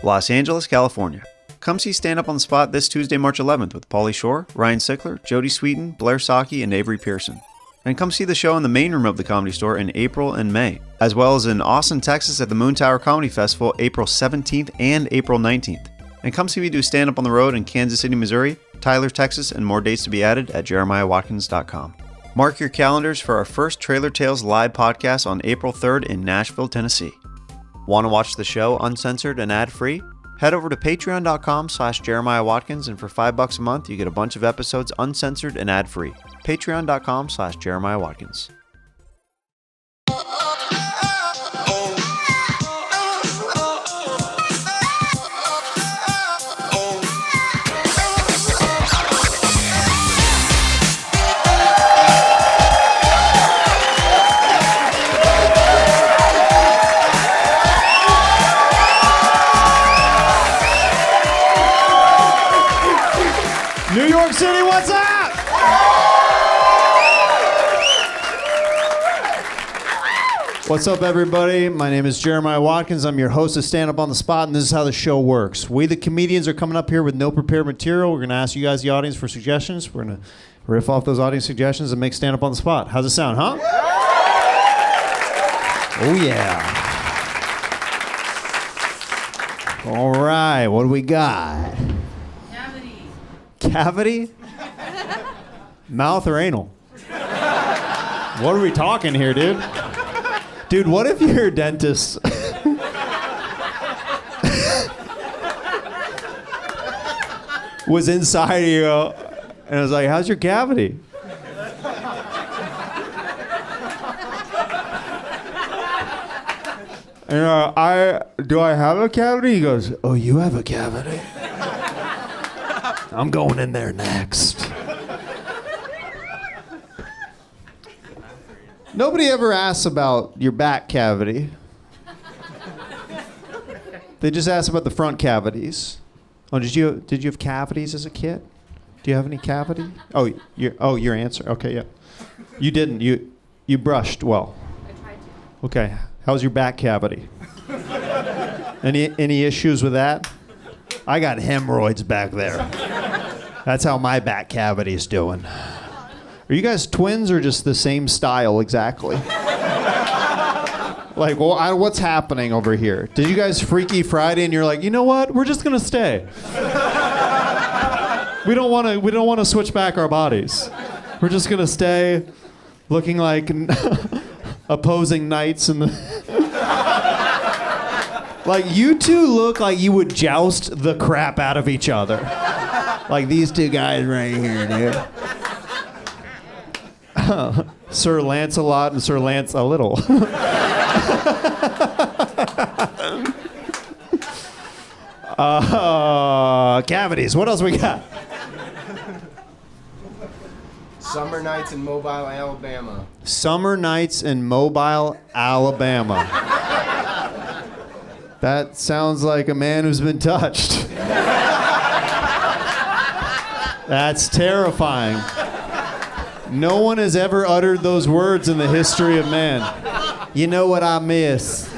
Los Angeles, California. Come see Stand Up on the Spot this Tuesday, March 11th with Pauly Shore, Ryan Sickler, Jody Sweeten, Blair Saki, and Avery Pearson. And come see the show in the main room of the Comedy Store in April and May, as well as in Austin, Texas at the Moon Tower Comedy Festival April 17th and April 19th. And come see me do stand up on the road in Kansas City, Missouri, Tyler, Texas, and more dates to be added at jeremiahwatkins.com. Mark your calendars for our first Trailer Tales live podcast on April 3rd in Nashville, Tennessee. Want to watch the show uncensored and ad-free? Head over to patreon.com/Jeremiah Watkins, and for $5 a month, you get a bunch of episodes uncensored and ad-free. Patreon.com/Jeremiah Watkins. New York City, what's up? What's up, everybody? My name is Jeremiah Watkins. I'm your host of Stand Up on the Spot, and this is how the show works. We, the comedians, are coming up here with no prepared material. We're going to ask you guys, the audience, for suggestions. We're going to riff off those audience suggestions and make Stand Up on the Spot. How's it sound, huh? Oh, yeah. All right, what do we got? Cavity? Mouth or anal? What are we talking here, dude? Dude, what if your dentist was inside of you and was like, how's your cavity? And do I have a cavity? He goes, oh, you have a cavity? I'm going in there next. Nobody ever asks about your back cavity. They just ask about the front cavities. Oh, did you have cavities as a kid? Do you have any cavity? Your answer. Okay, yeah. You didn't. You brushed well. I tried to. Okay. How's your back cavity? Any issues with that? I got hemorrhoids back there. That's how my back cavity's doing. Are you guys twins or just the same style exactly? Like, well, what's happening over here? Did you guys Freaky Friday and you're like, you know what? We're just gonna stay. We don't want to switch back our bodies. We're just gonna stay, looking like opposing knights in the. Like, you two look like you would joust the crap out of each other. Like these two guys right here, dude. Sir Lancelot and Sir Lance a little. Cavities. What else we got? Summer nights in Mobile, Alabama. Summer nights in Mobile, Alabama. That sounds like a man who's been touched. That's terrifying. No one has ever uttered those words in the history of man. You know what I miss?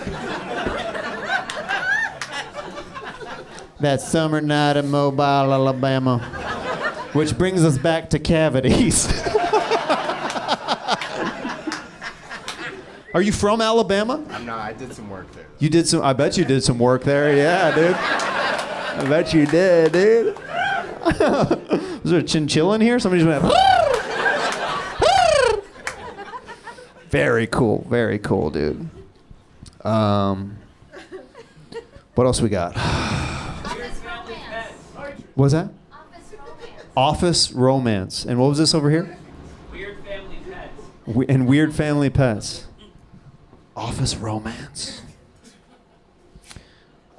That summer night in Mobile, Alabama. Which brings us back to cavities. Are you from Alabama? I'm not. I did some work there. You did some. I bet you did some work there. Yeah, dude. I bet you did, dude. Was there a chinchilla in here? Somebody just went. Very cool. Very cool, dude. What else we got? What was that? Office romance. And what was this over here? Weird family pets. And weird family pets. Office romance.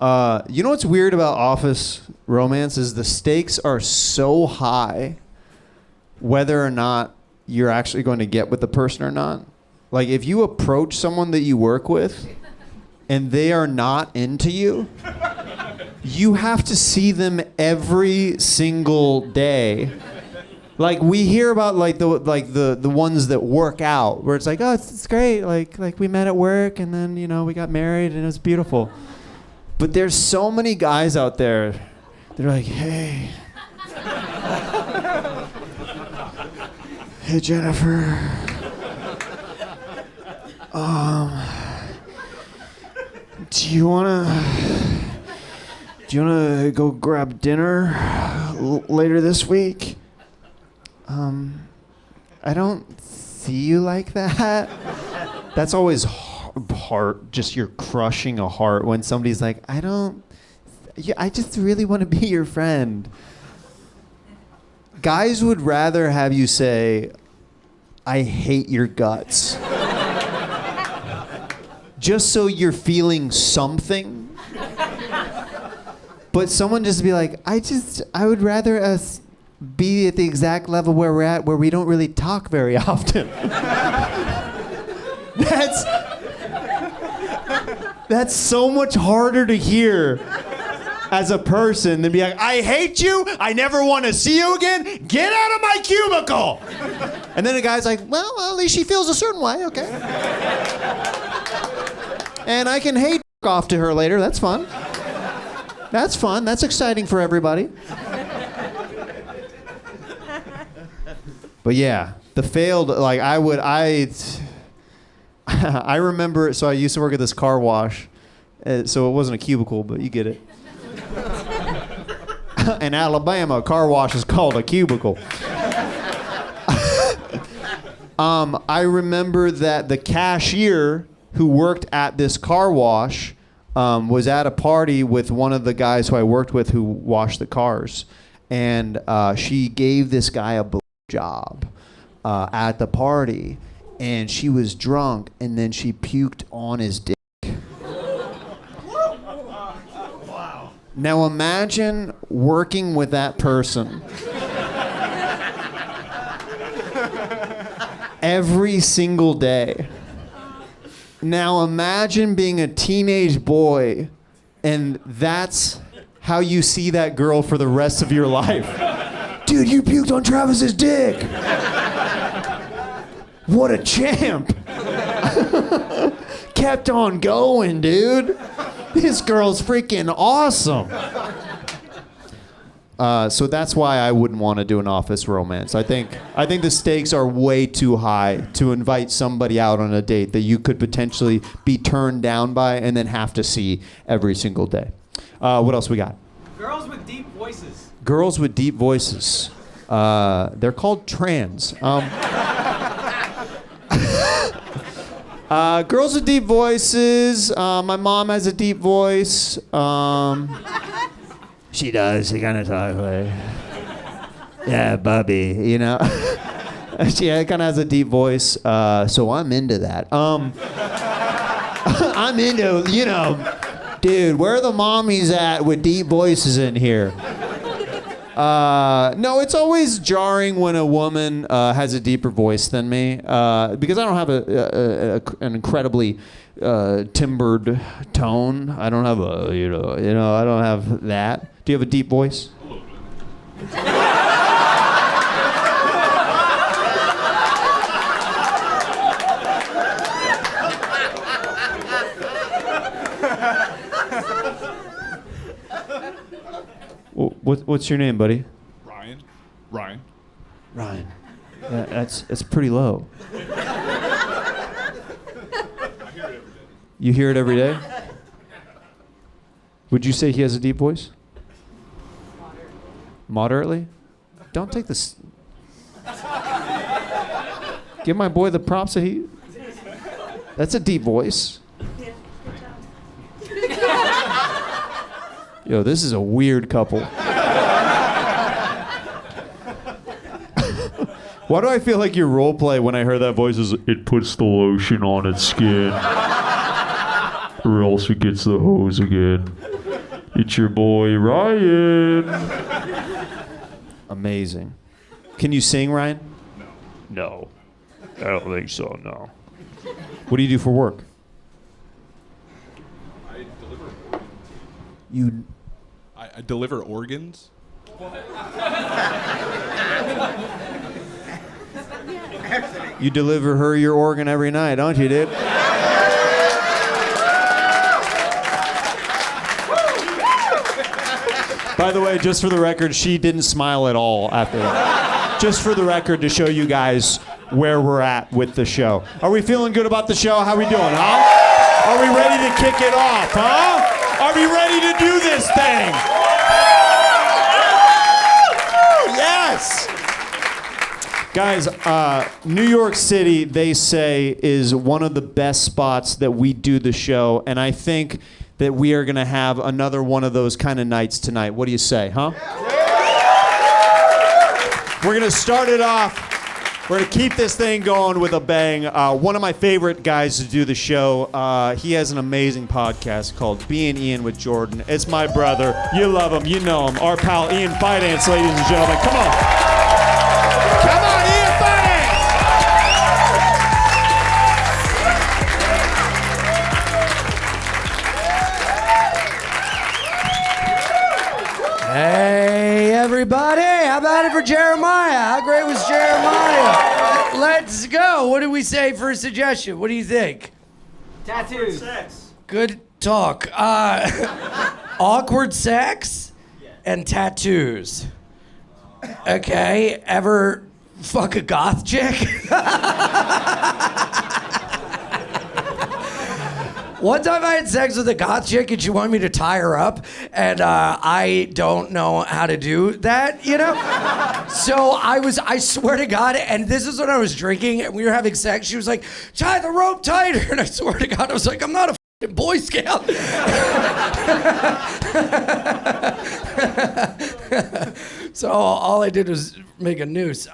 You know what's weird about office romance is the stakes are so high whether or not you're actually going to get with the person or not. Like, if you approach someone that you work with and they are not into you, you have to see them every single day. Like, we hear about the ones that work out, where it's like, oh, it's great. Like we met at work and then, we got married and it was beautiful. But there's so many guys out there. They're like, hey. Hey, Jennifer. Do you wanna go grab dinner later this week? I don't see you like that. That's always heart. Just you're crushing a heart when somebody's like, I just really want to be your friend. Guys would rather have you say, I hate your guts. Just so you're feeling something. But someone just be like, I would rather us be at the exact level where we're at, where we don't really talk very often. That's so much harder to hear as a person than be like, I hate you, I never want to see you again, get out of my cubicle. And then a guy's like, well, at least she feels a certain way, okay. And I can hate off to her later, that's fun. That's fun, that's exciting for everybody. But yeah, the failed, like I remember, so I used to work at this car wash, so it wasn't a cubicle, but you get it. In Alabama, a car wash is called a cubicle. I remember that the cashier who worked at this car wash was at a party with one of the guys who I worked with who washed the cars. And she gave this guy a job at the party. And she was drunk, and then she puked on his dick. Wow. Now imagine working with that person every single day. Now imagine being a teenage boy, and that's how you see that girl for the rest of your life. Dude, you puked on Travis's dick. What a champ. Kept on going, dude. This girl's freaking awesome. So that's why I wouldn't want to do an office romance. I think the stakes are way too high to invite somebody out on a date that you could potentially be turned down by and then have to see every single day. What else we got? Girls with deep voices. Girls with deep voices. They're called trans. Girls with deep voices. My mom has a deep voice. She does. She kind of talks like, yeah, Bubby, you know. She kind of has a deep voice. So I'm into that. I'm into, dude, where are the mommies at with deep voices in here? No, it's always jarring when a woman has a deeper voice than me because I don't have an incredibly timbered tone. I don't have I don't have that. Do you have a deep voice? What's your name, buddy? Ryan. Ryan. Yeah, that's pretty low. You hear it every day? Would you say he has a deep voice? Moderately? Don't take this. Give my boy the props that he. That's a deep voice. Yo, this is a weird couple. Why do I feel like your role play when I heard that voice is, it puts the lotion on its skin, or else it gets the hose again. It's your boy, Ryan. Amazing. Can you sing, Ryan? No. I don't think so, no. What do you do for work? I deliver organs. You... I deliver organs? You deliver her your organ every night, don't you, dude? By the way, just for the record, she didn't smile at all after that. Just for the record, to show you guys where we're at with the show. Are we feeling good about the show? How we doing, huh? Are we ready to kick it off, huh? Are we ready to do this thing? Yes! Guys, New York City, they say, is one of the best spots that we do the show, and I think that we are going to have another one of those kind of nights tonight. What do you say, huh? We're going to start it off. We're going to keep this thing going with a bang. One of my favorite guys to do the show, he has an amazing podcast called Bein Ian with Jordan. It's my brother. You love him. You know him. Our pal Ian Fidance, ladies and gentlemen. Come on. Come on, Ian Fidance! Hey, everybody. How about it for Jeremiah? How great was Jeremiah? Let's go. What did we say for a suggestion? What do you think? Tattoos. Sex. Good talk. Awkward sex and tattoos. Okay. Ever fuck a goth chick? One time I had sex with a goth chick and she wanted me to tie her up, and I don't know how to do that, you know? So I swear to God, and this is when I was drinking and we were having sex, she was like, tie the rope tighter, and I swear to God, I was like, I'm not a f***ing Boy Scout. So all I did was make a noose.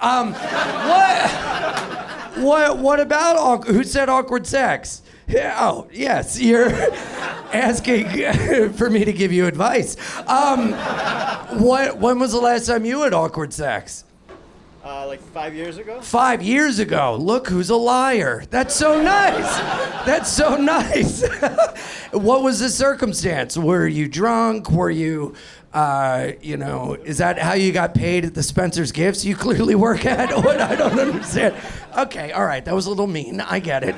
What about, who said awkward sex? Yeah, oh, yes, you're asking for me to give you advice. When was the last time you had awkward sex? Like 5 years ago. 5 years ago. Look who's a liar. That's so nice. That's so nice. What was the circumstance? Were you drunk? Were you, is that how you got paid at the Spencer's Gifts you clearly work at? What? I don't understand. Okay, all right, that was a little mean. I get it.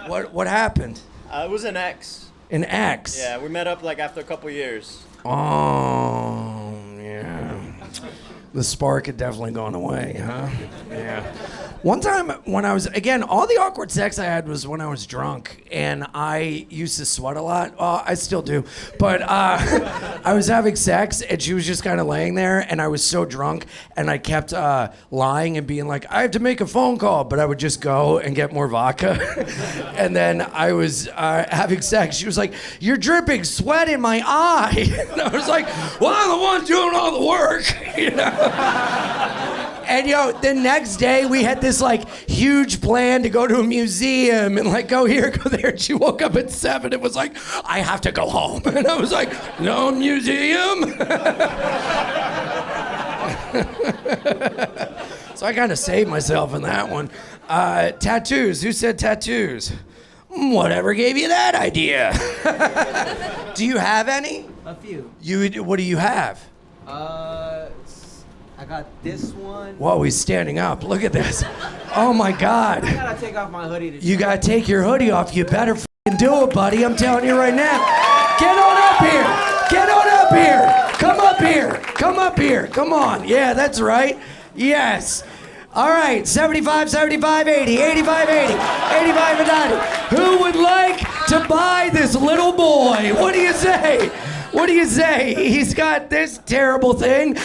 What happened? It was an ex. An ex? Yeah, we met up like after a couple years. Oh, yeah. The spark had definitely gone away, huh? Yeah. One time when I was, again, all the awkward sex I had was when I was drunk, and I used to sweat a lot. I still do. But I was having sex, and she was just kind of laying there, and I was so drunk, and I kept lying and being like, I have to make a phone call, but I would just go and get more vodka. And then I was having sex. She was like, you're dripping sweat in my eye. And I was like, well, I'm the one doing all the work, you know? And the next day we had this like huge plan to go to a museum and like go here, go there. And she woke up at 7 and was like, I have to go home. And I was like, no museum? So I kind of saved myself in that one. Tattoos, who said tattoos? Whatever gave you that idea? Do you have any? A few. What do you have? I got this one. Whoa, he's standing up. Look at this. Oh my God. I gotta take off my hoodie. You gotta take your hoodie off. You better f***ing do it, buddy. I'm telling you right now. Get on up here. Get on up here. Come up here. Come up here. Come on. Yeah, that's right. Yes. All right, 75, 75, 80, 85, 80, 85, and 90. Who would like to buy this little boy? What do you say? What do you say? He's got this terrible thing. Look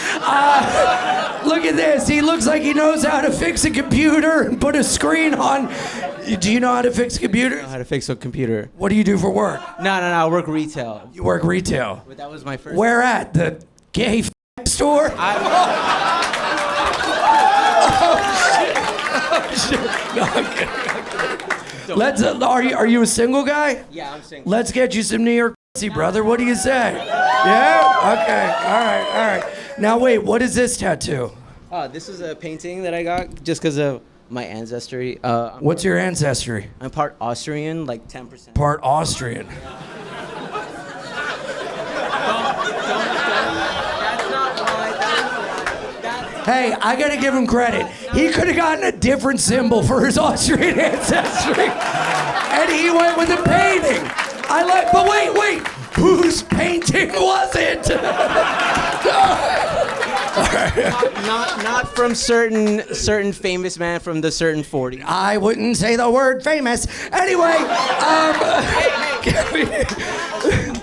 at this. He looks like he knows how to fix a computer and put a screen on. Do you know how to fix a computer? I know how to fix a computer. What do you do for work? No, I work retail. You work retail. But that was my first. Where at? The gay store? Oh, shit. No, I'm kidding. Let's. Are you a single guy? Yeah, I'm single. Let's get you some New York pussy, brother. What do you say? Yeah? Okay. All right. Now wait, what is this tattoo? This is a painting that I got just because of my ancestry. What's your ancestry? I'm part Austrian, like 10%. Part Austrian. That's not why. Hey, I gotta give him credit. He could have gotten a different symbol for his Austrian ancestry, and he went with the painting. But wait. Whose painting was it? Not from certain famous man from the certain 40. I wouldn't say the word famous. Anyway,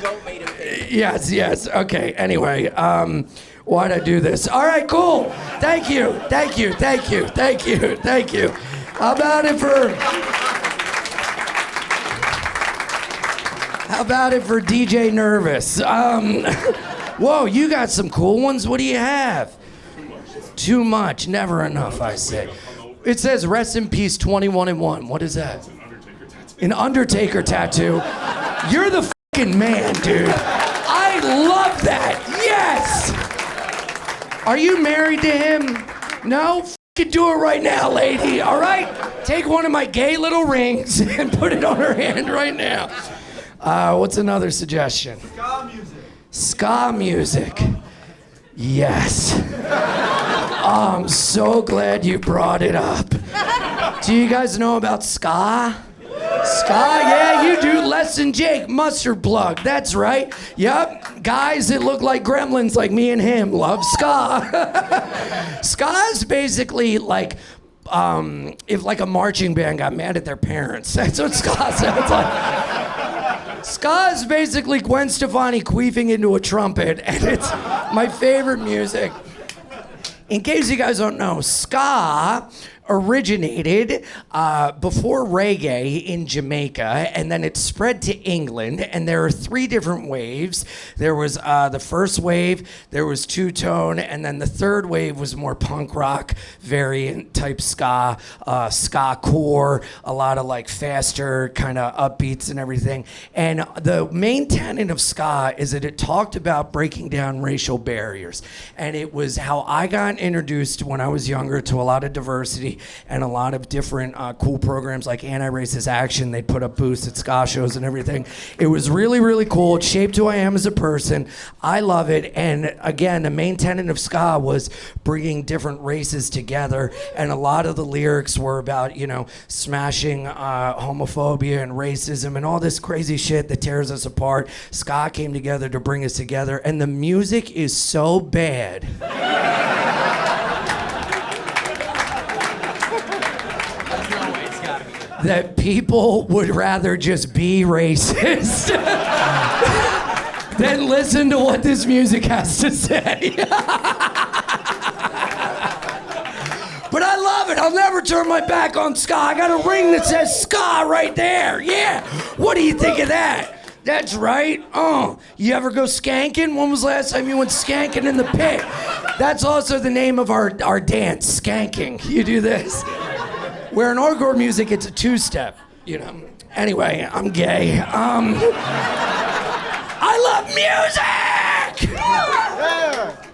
Goat made him famous. yes. Okay. Anyway, why'd I do this? All right, cool. Thank you. How about it for DJ Nervous? Whoa, you got some cool ones. What do you have? Too much. Never enough, I say. It says rest in peace 21 and 1. What is that? An Undertaker tattoo. You're the fucking man, dude. I love that. Yes. Are you married to him? No? Fucking do it right now, lady. All right? Take one of my gay little rings and put it on her hand right now. What's another suggestion? Ska music. Yes. I'm so glad you brought it up. Do you guys know about ska? Ska? Yeah, you do. Less than Jake. Mustard plug. That's right. Yep. Guys that look like gremlins like me and him love ska. Ska is basically like if like a marching band got mad at their parents. That's what ska sounds like. Ska is basically Gwen Stefani queefing into a trumpet, and it's my favorite music. In case you guys don't know, ska originated before reggae in Jamaica, and then it spread to England, and there are 3 different waves. There was the first wave, there was two-tone, and then the third wave was more punk rock variant type ska, ska core, a lot of like faster kind of upbeats and everything. And the main tenet of ska is that it talked about breaking down racial barriers, and it was how I got introduced when I was younger to a lot of diversity and a lot of different cool programs like Anti-Racist Action. They'd put up booths at ska shows and everything. It was really, really cool. It shaped who I am as a person. I love it. And again, the main tenet of ska was bringing different races together. And a lot of the lyrics were about, smashing homophobia and racism and all this crazy shit that tears us apart. Ska came together to bring us together. And the music is so bad. That people would rather just be racist than listen to what this music has to say. But I love it. I'll never turn my back on ska. I got a ring that says ska right there. Yeah. What do you think of that? That's right. You ever go skanking? When was the last time you went skanking in the pit? That's also the name of our dance, skanking. You do this. Where in hardcore music, it's a 2-step, Anyway, I'm gay. I love music!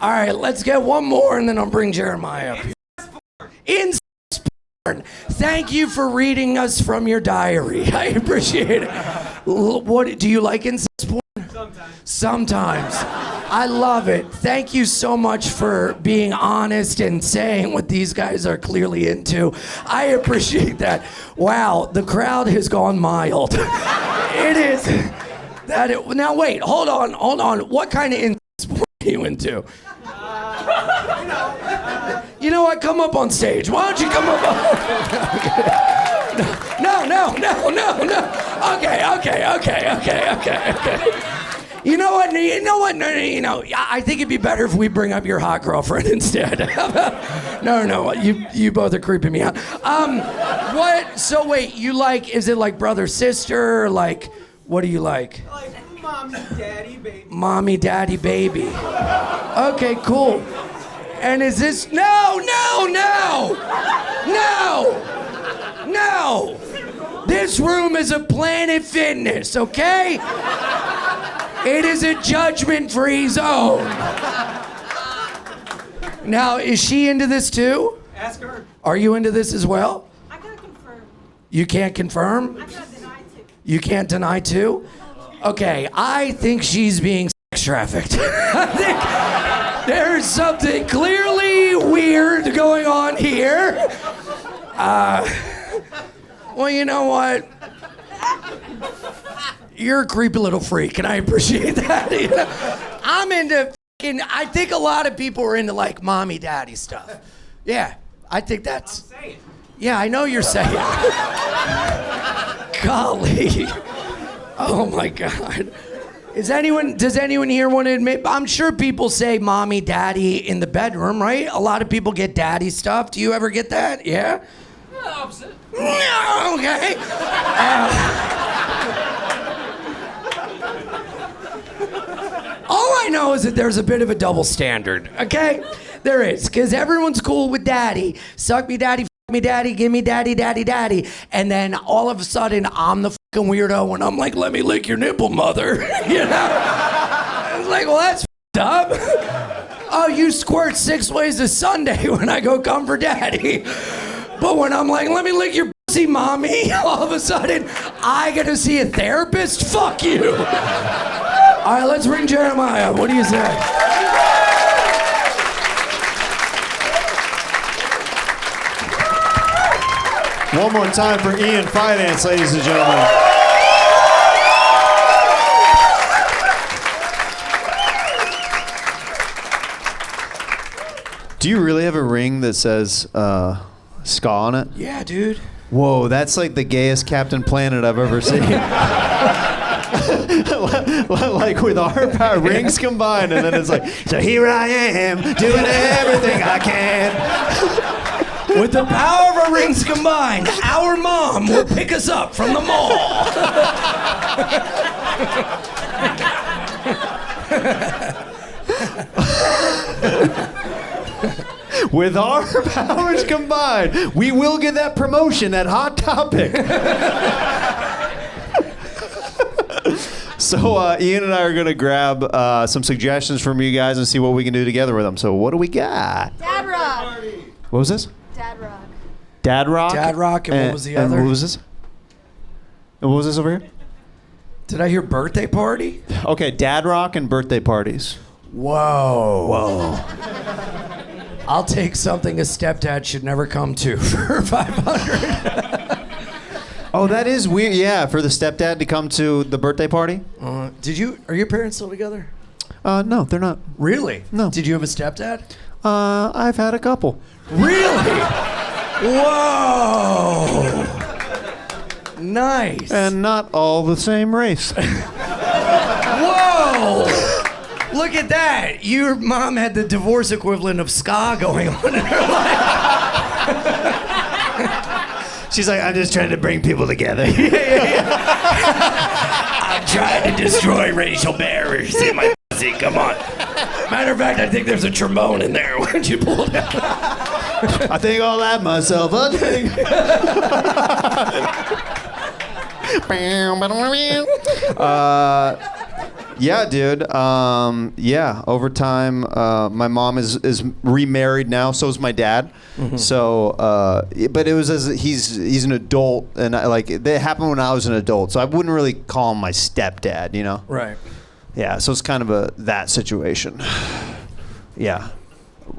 All right, let's get one more, and then I'll bring Jeremiah up here. Incest porn. Thank you for reading us from your diary. I appreciate it. What do you like incest porn? Sometimes. I love it. Thank you so much for being honest and saying what these guys are clearly into. I appreciate that. Wow, the crowd has gone mild. It is. Now wait, hold on. What kind of incest porn are you into? You know what? Come up on stage. Why don't you come up on... No. Okay. You know what? I think it'd be better if we bring up your hot girlfriend instead. No. You both are creeping me out. What? So wait, you like? Is it like brother sister? Like, what do you like? Like mommy, daddy, baby. Mommy, daddy, baby. Okay, cool. And is this? No. This room is a Planet Fitness, okay? It is a judgment-free zone. Now, is she into this too? Ask her. Are you into this as well? I can't confirm. You can't confirm? I can't deny too. You can't deny too? Okay, I think she's being sex trafficked. I think there's something clearly weird going on here. Well, you know what? You're a creepy little freak, and I appreciate that. You know? I'm into fucking, I think a lot of people are into like mommy daddy stuff. Yeah, I think that's. I'm saying. Yeah, I know you're saying. Golly. Oh my God. Does anyone here want to admit? I'm sure people say mommy, daddy in the bedroom, right? A lot of people get daddy stuff. Do you ever get that? Yeah? Opposite. No, okay. All I know is that there's a bit of a double standard, okay? There is, because everyone's cool with daddy. Suck me daddy, f me daddy, give me daddy, daddy, daddy. And then all of a sudden, I'm the fucking weirdo and I'm like, let me lick your nipple, mother. You know? It's like, well, that's f***ed up. Oh, you squirt 6 ways to Sunday when I go come for daddy. But when I'm like, let me lick your pussy, mommy, all of a sudden, I get to see a therapist? Fuck you. All right, let's bring Jeremiah. What do you say? One more time for Ian Fidance, ladies and gentlemen. Do you really have a ring that says Ska on it? Yeah, dude. Whoa, that's like the gayest Captain Planet I've ever seen. Like with our rings combined, and then it's like, so here I am, doing everything I can. With the power of our rings combined, our mom will pick us up from the mall. With our powers combined, we will get that promotion at Hot Topic. So Ian and I are going to grab some suggestions from you guys and see what we can do together with them. So what do we got? Dad Rock. What was this? Dad Rock. Dad Rock? Dad Rock, and what was the other? And what was this? And what was this over here? Did I hear birthday party? Okay, Dad Rock and birthday parties. Whoa. Whoa. I'll take something a stepdad should never come to for 500. Oh, that is weird. Yeah, for the stepdad to come to the birthday party? Are your parents still together? No, they're not. Really? No. Did you have a stepdad? I've had a couple. Really? Whoa. Nice. And not all the same race. Whoa. Look at that. Your mom had the divorce equivalent of ska going on in her life. She's like, I'm just trying to bring people together. I'm trying to destroy racial barriers in my pussy. Come on. Matter of fact, I think there's a trombone in there. Why don't you pull it out? I think I'll add myself. Yeah, dude. Yeah, over time, my mom is remarried now. So is my dad. Mm-hmm. So, but it was as he's an adult, and it happened when I was an adult. So I wouldn't really call him my stepdad, you know? Right. Yeah. So it's kind of that situation. Yeah.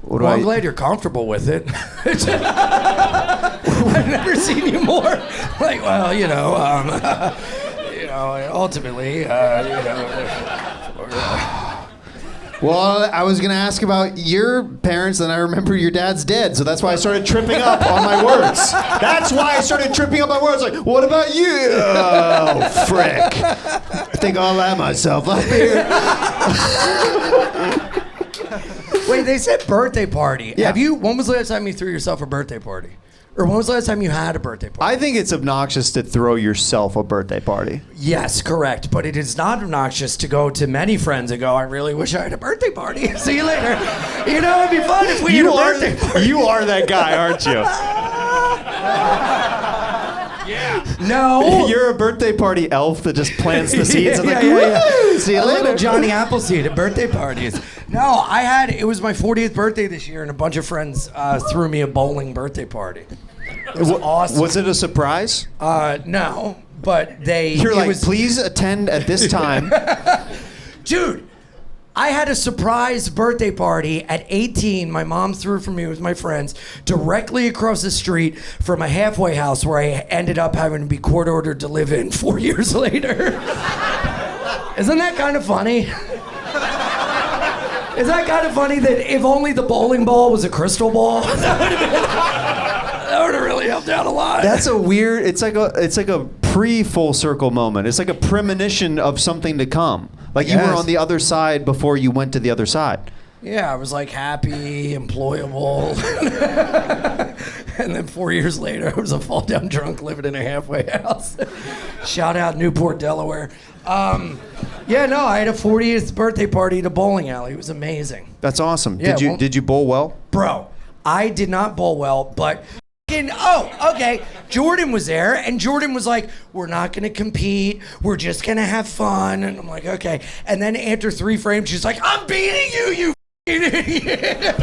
Well, I'm glad you're comfortable with it. I've never seen you more like, well, ultimately, Well, I was going to ask about your parents, and I remember your dad's dead, so that's why I started tripping up on my words. That's why I started tripping up on words. Like, what about you? Oh, frick. I think I'll allow myself up here. Wait, they said birthday party. Yeah. When was the last time you threw yourself a birthday party? Or when was the last time you had a birthday party? I think it's obnoxious to throw yourself a birthday party. Yes, correct. But it is not obnoxious to go to many friends and go, I really wish I had a birthday party. See you later. You know, it'd be fun if we had a birthday party. You are that guy, aren't you? Yeah. No. You're a birthday party elf that just plants the seeds and see you a later. little Johnny Appleseed at birthday parties. No, it was my 40th birthday this year, and a bunch of friends threw me a bowling birthday party. It was awesome. Was it a surprise? No, but You're like, please attend at this time. Dude, I had a surprise birthday party at 18. My mom threw for me with my friends directly across the street from a halfway house where I ended up having to be court ordered to live in 4 years later. Isn't that kind of funny? Is that kind of funny that if only the bowling ball was a crystal ball, that would have really helped out a lot. That's a weird. It's like a pre-full circle moment. It's like a premonition of something to come. Like you were on the other side before you went to the other side. Yeah, I was like happy, employable. And then 4 years later, I was a fall down drunk living in a halfway house. Shout out Newport, Delaware. Yeah, no, I had a 40th birthday party at a bowling alley. It was amazing. That's awesome. Yeah, Did you bowl well? Bro, I did not bowl well, but okay. Jordan was there, and Jordan was like, we're not going to compete. We're just going to have fun. And I'm like, okay. And then after 3 frames, she's like, I'm beating you idiot.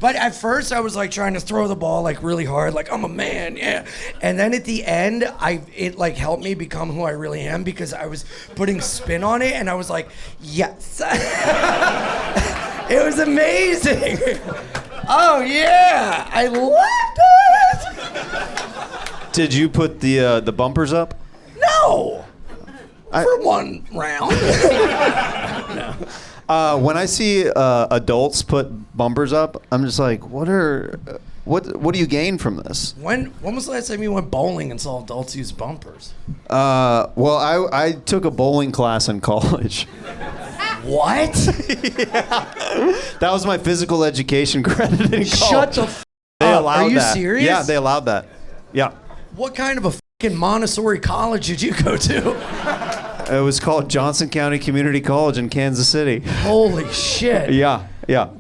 But at first, I was like trying to throw the ball like really hard, like I'm a man, yeah. And then at the end, it like helped me become who I really am because I was putting spin on it, and I was like, yes. It was amazing. Oh yeah, I loved it. Did you put the bumpers up? No, for one round. No. When I see adults put bumpers up, I'm just like, what do you gain from this? When was the last time you went bowling and saw adults use bumpers? Well, I took a bowling class in college. What? Yeah. That was my physical education credit in college. Shut the f*** They up. allowed Are you that. serious? Yeah, they allowed that. Yeah. What kind of a fucking Montessori college did you go to? It was called Johnson County Community College in Kansas City. Holy shit. Yeah.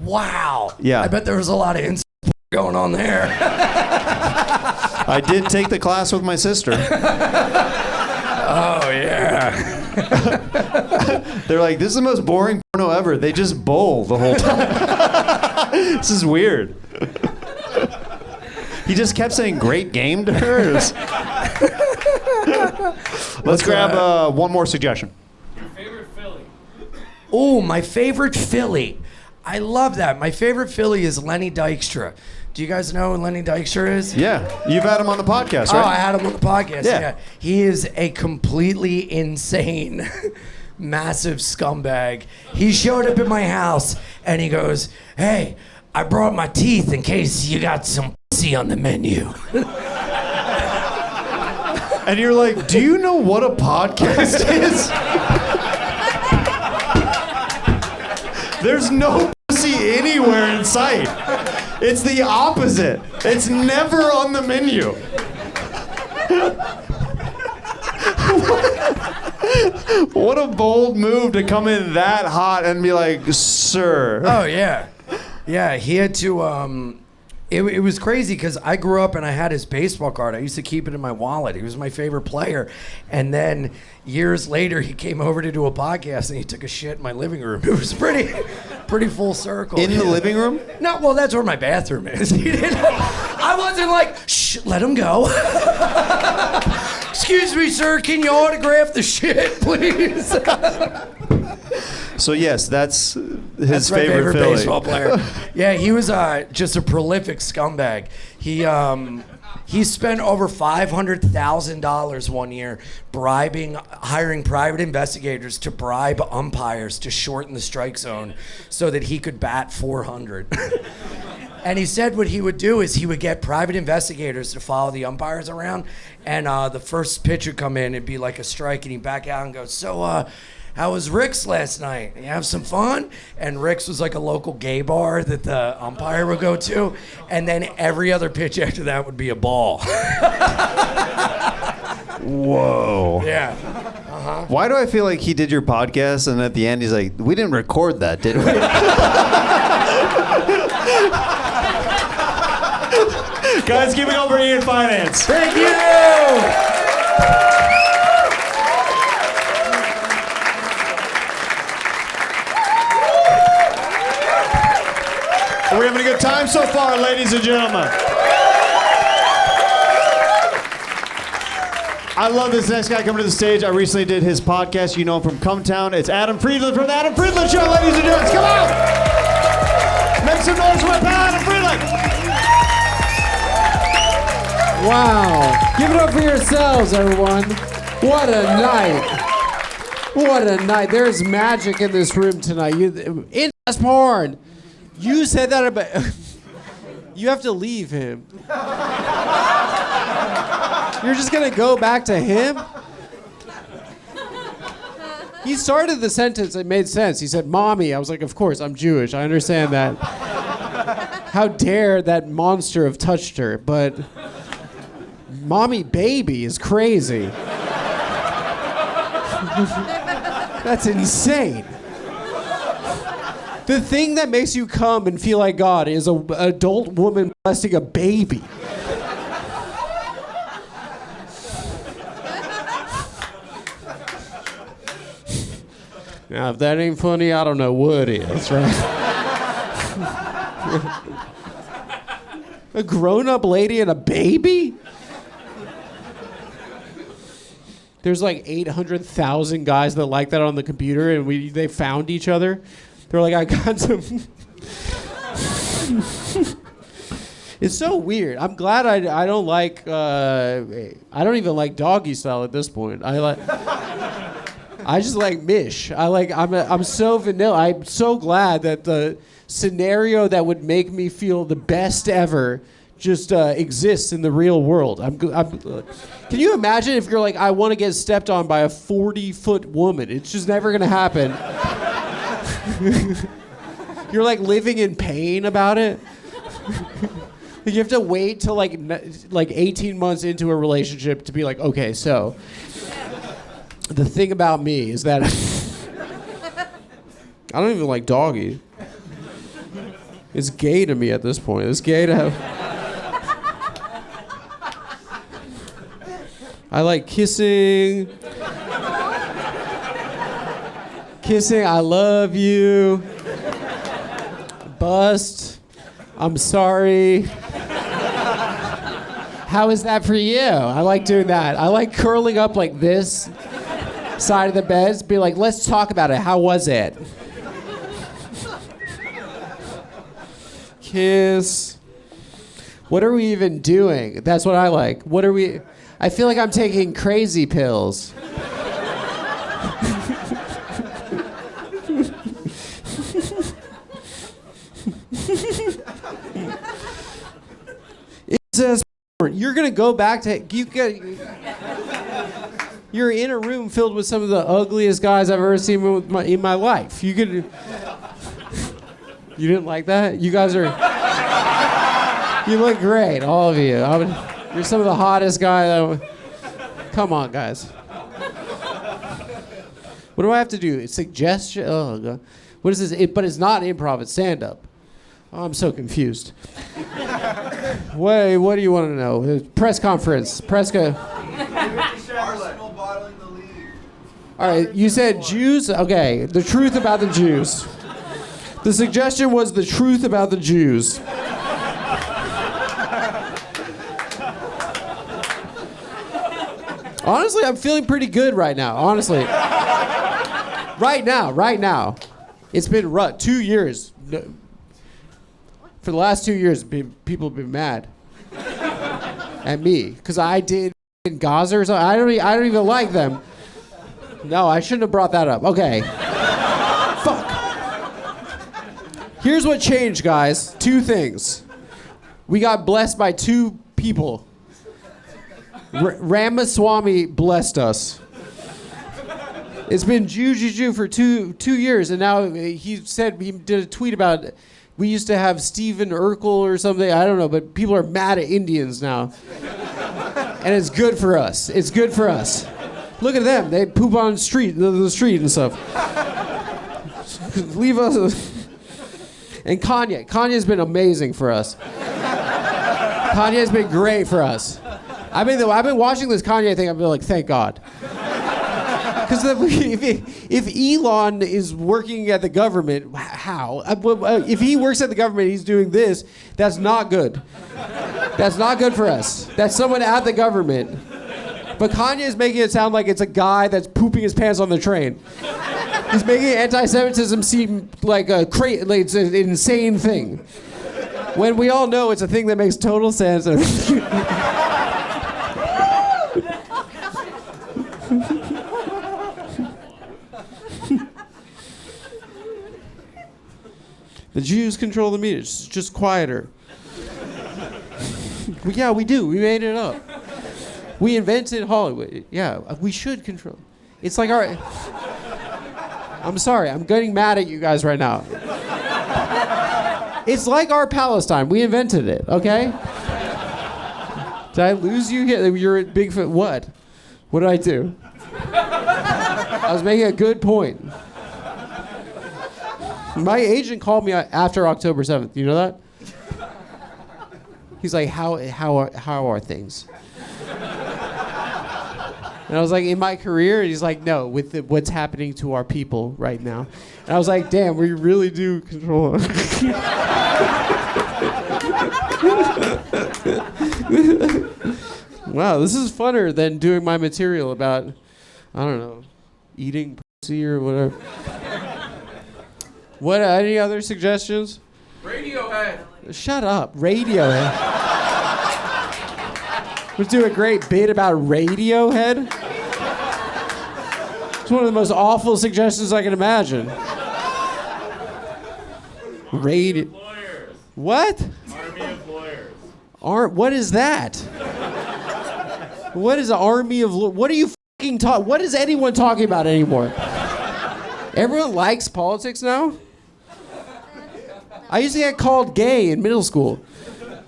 Wow. Yeah. I bet there was a lot of going on there. I did take the class with my sister. Oh, yeah. They're like, this is the most boring porno ever. They just bowl the whole time. This is weird. He just kept saying great game to her. Let's grab one more suggestion. Your favorite Philly? Oh, my favorite Philly. I love that. My favorite Philly is Lenny Dykstra. Do you guys know who Lenny Dykstra is? Yeah. You've had him on the podcast, right? Oh, I had him on the podcast. Yeah. Yeah. He is a completely insane, massive scumbag. He showed up at my house and he goes, hey, I brought my teeth in case you got some pussy on the menu. And you're like, do you know what a podcast is? There's no pussy anywhere in sight. It's the opposite. It's never on the menu. What a bold move to come in that hot and be like, sir. Oh, yeah. Yeah, he had to, it was crazy because I grew up and I had his baseball card. I used to keep it in my wallet. He was my favorite player. And then years later, he came over to do a podcast and he took a shit in my living room. It was pretty full circle. In the living room? No, well, that's where my bathroom is. I wasn't like, shh, let him go. Excuse me, sir, can you autograph the shit, please? So yes, that's his That's my favorite Philly. baseball player. Yeah, he was just a prolific scumbag. He spent over $500,000 one year hiring private investigators to bribe umpires to shorten the strike zone so that he could bat 400. And he said what he would do is he would get private investigators to follow the umpires around, and the first pitch would come in, it'd be like a strike, and he'd back out and go, so, how was Rick's last night? You have some fun? And Rick's was like a local gay bar that the umpire would go to, and then every other pitch after that would be a ball. Whoa. Yeah. Why do I feel like he did your podcast and at the end he's like, we didn't record that, did we? Guys, give it over to Ian Fidance. Thank you! Are we having a good time so far, ladies and gentlemen? I love this next guy coming to the stage. I recently did his podcast. You know him from Come Town. It's Adam Friedland from the Adam Friedland Show, ladies and gents. Come on! Make some noise for my pal, Adam Friedland! Wow. Give it up for yourselves, everyone. What a night. What a night. There's magic in this room tonight. It's porn. You said that about... You have to leave him. You're just going to go back to him? He started the sentence. It made sense. He said, Mommy. I was like, of course, I'm Jewish. I understand that. How dare that monster have touched her? But Mommy baby is crazy. That's insane. The thing that makes you come and feel like God is an adult woman molesting a baby. Now, if that ain't funny, I don't know what is, right? A grown-up lady and a baby? There's like 800,000 guys that like that on the computer, and they found each other. They're like, I got some... It's so weird. I'm glad I don't like... I don't even like doggy style at this point. I just like Mish. I'm so vanilla. I'm so glad that the scenario that would make me feel the best ever just exists in the real world. Can you imagine if you're like, I want to get stepped on by a 40-foot woman? It's just never gonna happen. You're like living in pain about it. You have to wait till like 18 months into a relationship to be like, okay, so the thing about me is that I don't even like doggy. It's gay to me at this point. It's gay to have... I like kissing. Kissing, I love you. Bust. I'm sorry. How is that for you? I like doing that. I like curling up like this, side of the bed, be like, let's talk about it. How was it? Kiss. What are we even doing? That's what I like. What are we... I feel like I'm taking crazy pills. It says you're gonna go back to you're in a room filled with some of the ugliest guys I've ever seen in my life. You didn't like that? You guys are... You look great, all of you. You're some of the hottest guys. Come on, guys. What do I have to do? Suggestion? Oh, God. What is this? But it's not improv, it's stand-up. Oh, I'm so confused. What do you want to know? Press conference. Arsenal bottling the league. All right, you said Jews? Okay, the truth about the Jews. The suggestion was the truth about the Jews. Honestly, I'm feeling pretty good right now, honestly. Right now. It's been 2 years. For the last 2 years, people have been mad at me because I did in Gaza or something. I don't even like them. No, I shouldn't have brought that up. Okay. Fuck. Here's what changed, guys. 2 things. We got blessed by 2 people. Ramaswamy blessed us. It's been Jew for two years, and now he did a tweet about it. We used to have Stephen Urkel or something. I don't know, but people are mad at Indians now. And it's good for us. It's good for us. Look at them. They poop on the street and stuff. Leave us. And Kanye's been amazing for us. Kanye's been great for us. I've been watching this Kanye thing. I've been like, thank God. Because if Elon is working at the government, how? If he works at the government, he's doing this. That's not good. That's not good for us. That's someone at the government. But Kanye's making it sound like it's a guy that's pooping his pants on the train. He's making anti-Semitism seem like like it's an insane thing. When we all know it's a thing that makes total sense. The Jews control the media. It's just quieter. Yeah, we do. We made it up. We invented Hollywood. Yeah, we should control. It's like our... I'm sorry. I'm getting mad at you guys right now. It's like our Palestine. We invented it, okay? Did I lose you? You're a big fan. What? What did I do? I was making a good point. My agent called me after October 7th. You know that? He's like, how are things? And I was like, in my career? And he's like, no, with what's happening to our people right now. And I was like, damn, we really do control it. Wow, this is funner than doing my material about, I don't know, eating pussy or whatever. What? Any other suggestions? Radiohead. Shut up, Radiohead. Let's do a great bit about Radiohead. It's one of the most awful suggestions I can imagine. Lawyers. What? Army of lawyers. What is that? What is an army of? What are you fucking talking? What is anyone talking about anymore? Everyone likes politics now. I used to get called gay in middle school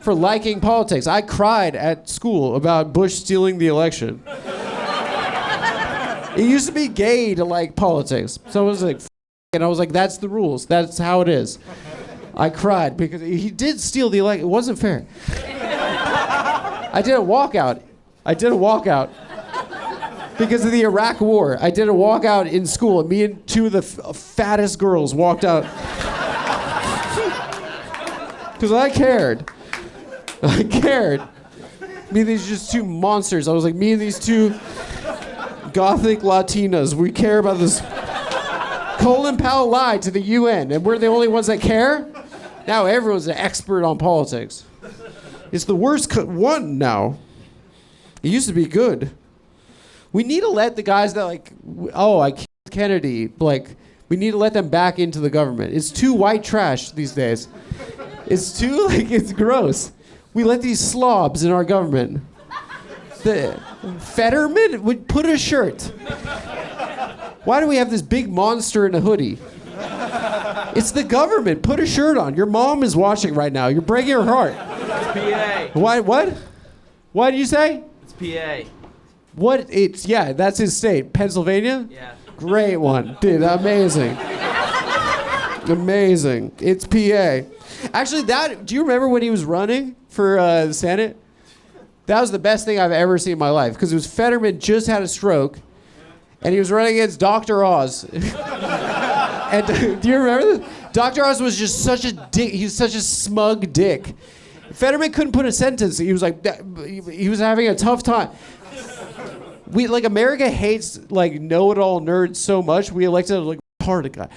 for liking politics. I cried at school about Bush stealing the election. It used to be gay to like politics. So I was like, and I was like, that's the rules. That's how it is. I cried because he did steal the election. It wasn't fair. I did a walkout. Because of the Iraq War. I did a walkout in school, and me and two of the fattest girls walked out. Because I cared. Me and these just two monsters. I was like, me and these two gothic Latinas, we care about this. Colin Powell lied to the UN, and we're the only ones that care? Now everyone's an expert on politics. It's the worst one now. It used to be good. We need to let the guys that I killed Kennedy, we need to let them back into the government. It's too white trash these days. It's too, it's gross. We let these slobs in our government. The Fetterman would put a shirt. Why do we have this big monster in a hoodie? It's the government. Put a shirt on. Your mom is watching right now. You're breaking her heart. PA. What? What did you say? It's PA. What? That's his state. Pennsylvania? Yeah. Great one. Dude, amazing. Amazing. It's PA. Actually, do you remember when he was running for the Senate? That was the best thing I've ever seen in my life, because it was Fetterman just had a stroke, and he was running against Dr. Oz. And do you remember this? Dr. Oz was just such a dick. He was such a smug dick. Fetterman couldn't put a sentence. He was like, he was having a tough time. America hates know-it-all nerds so much. We elected a retarded guy.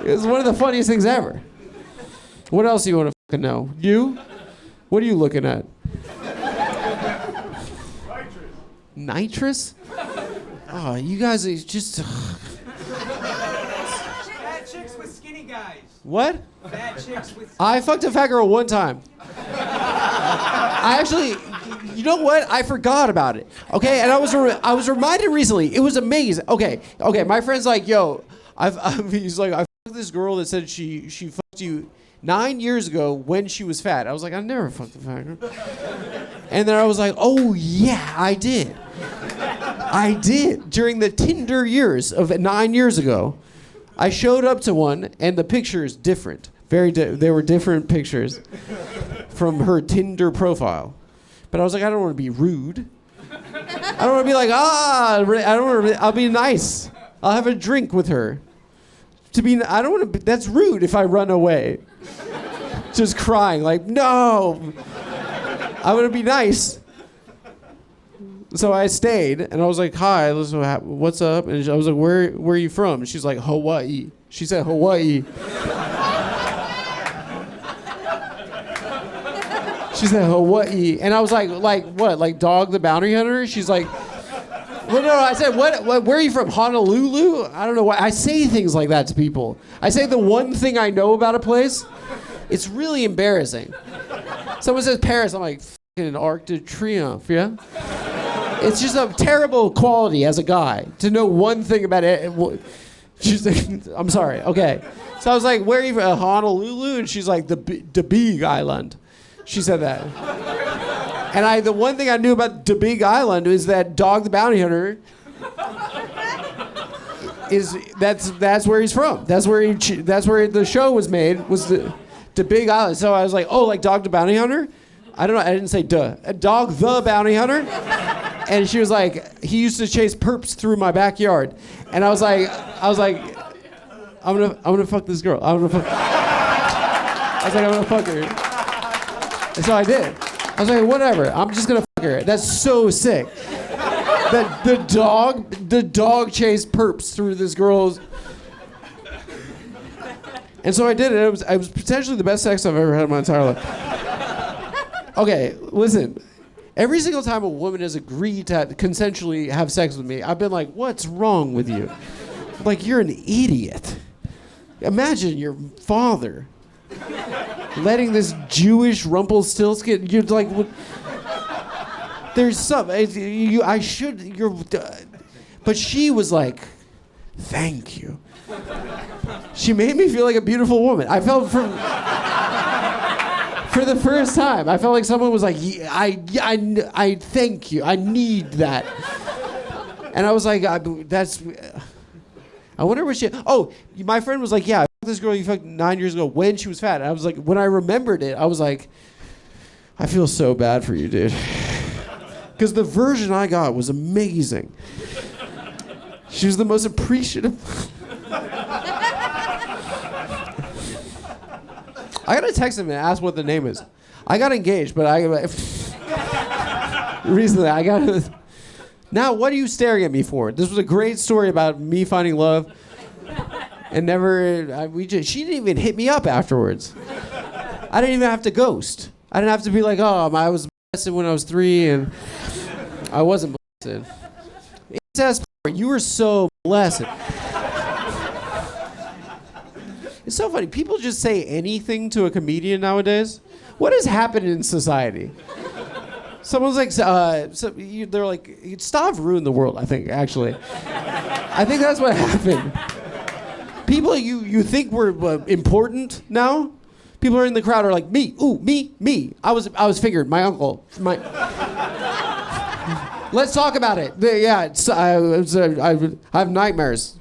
It was one of the funniest things ever. What else do you want to fucking know? You? What are you looking at? Nitrous? Oh, you guys are just... Fat chicks with skinny guys. What? Fat chicks with... I fucked a fat girl one time. I actually... You know what? I forgot about it. Okay, and I was reminded recently. It was amazing. Okay. My friend's like, yo, he's like, I fucked this girl that said she fucked you 9 years ago when she was fat. I was like, I never fucked a fat girl. And then I was like, oh yeah, I did. During the Tinder years of 9 years ago. I showed up to one, and the picture's different. They were different pictures from her Tinder profile. But I was like, I don't want to be rude. I don't want to be like, I don't want to. I'll be nice. I'll have a drink with her. I don't want to. That's rude if I run away, just crying like, no. I want to be nice. So I stayed, and I was like, "Hi, what's up?" And I was like, "Where are you from?" And she's like, "Hawaii." She said, "Hawaii." She said, "Hawaii," and I was like, what? Like Dog the Bounty Hunter? She's like, "Well, no." I said, "What? Where are you from? Honolulu?" I don't know why I say things like that to people. I say the one thing I know about a place. It's really embarrassing. Someone says Paris, I'm like, "Fucking Arc de Triomphe," yeah. It's just a terrible quality as a guy to know one thing about it. She's like, I'm sorry. Okay. So I was like, "Where are you from?" "Honolulu," and she's like, the big island. She said that. And the one thing I knew about the big island is that Dog the Bounty Hunter that's where he's from. That's where the show was made, was the big island. So I was like, "Oh, like Dog the Bounty Hunter?" I don't know. I didn't say duh. Dog the Bounty Hunter. And she was like, "He used to chase perps through my backyard." And I was like, I'm gonna fuck this girl. I was like, "I'm gonna fuck her." And so I did. I was like, "Whatever. I'm just gonna fuck her." That's so sick. That the dog chased perps through this girl's. And so I did it. It was potentially the best sex I've ever had in my entire life. Okay, listen. Every single time a woman has agreed to consensually have sex with me, I've been like, "What's wrong with you?" Like, "You're an idiot. Imagine your father letting this Jewish Rumpelstiltskin." You're like, "There's something. But she was like, "Thank you." She made me feel like a beautiful woman. I felt for the first time, I felt like someone was like, I thank you. I need that. And I was like, I wonder what she. Oh, my friend was like, "Yeah, I fucked this girl you fucked 9 years ago when she was fat." And I was like, when I remembered it, I was like, I feel so bad for you, dude. Because the version I got was amazing. She was the most appreciative. I gotta text him and ask what the name is. I got engaged, but recently I got. Now, what are you staring at me for? This was a great story about me finding love, and she didn't even hit me up afterwards. I didn't even have to ghost. I didn't have to be like, "Oh, I was molested when I was 3, and I wasn't molested." You were so molested. It's so funny. People just say anything to a comedian nowadays. What has happened in society? Someone's like, they're like, Stav ruined the world, I think, actually. I think that's what happened. People you think were important now, people are in the crowd are like, "Me, ooh, me. I was figured, my uncle. Let's talk about it." I have nightmares.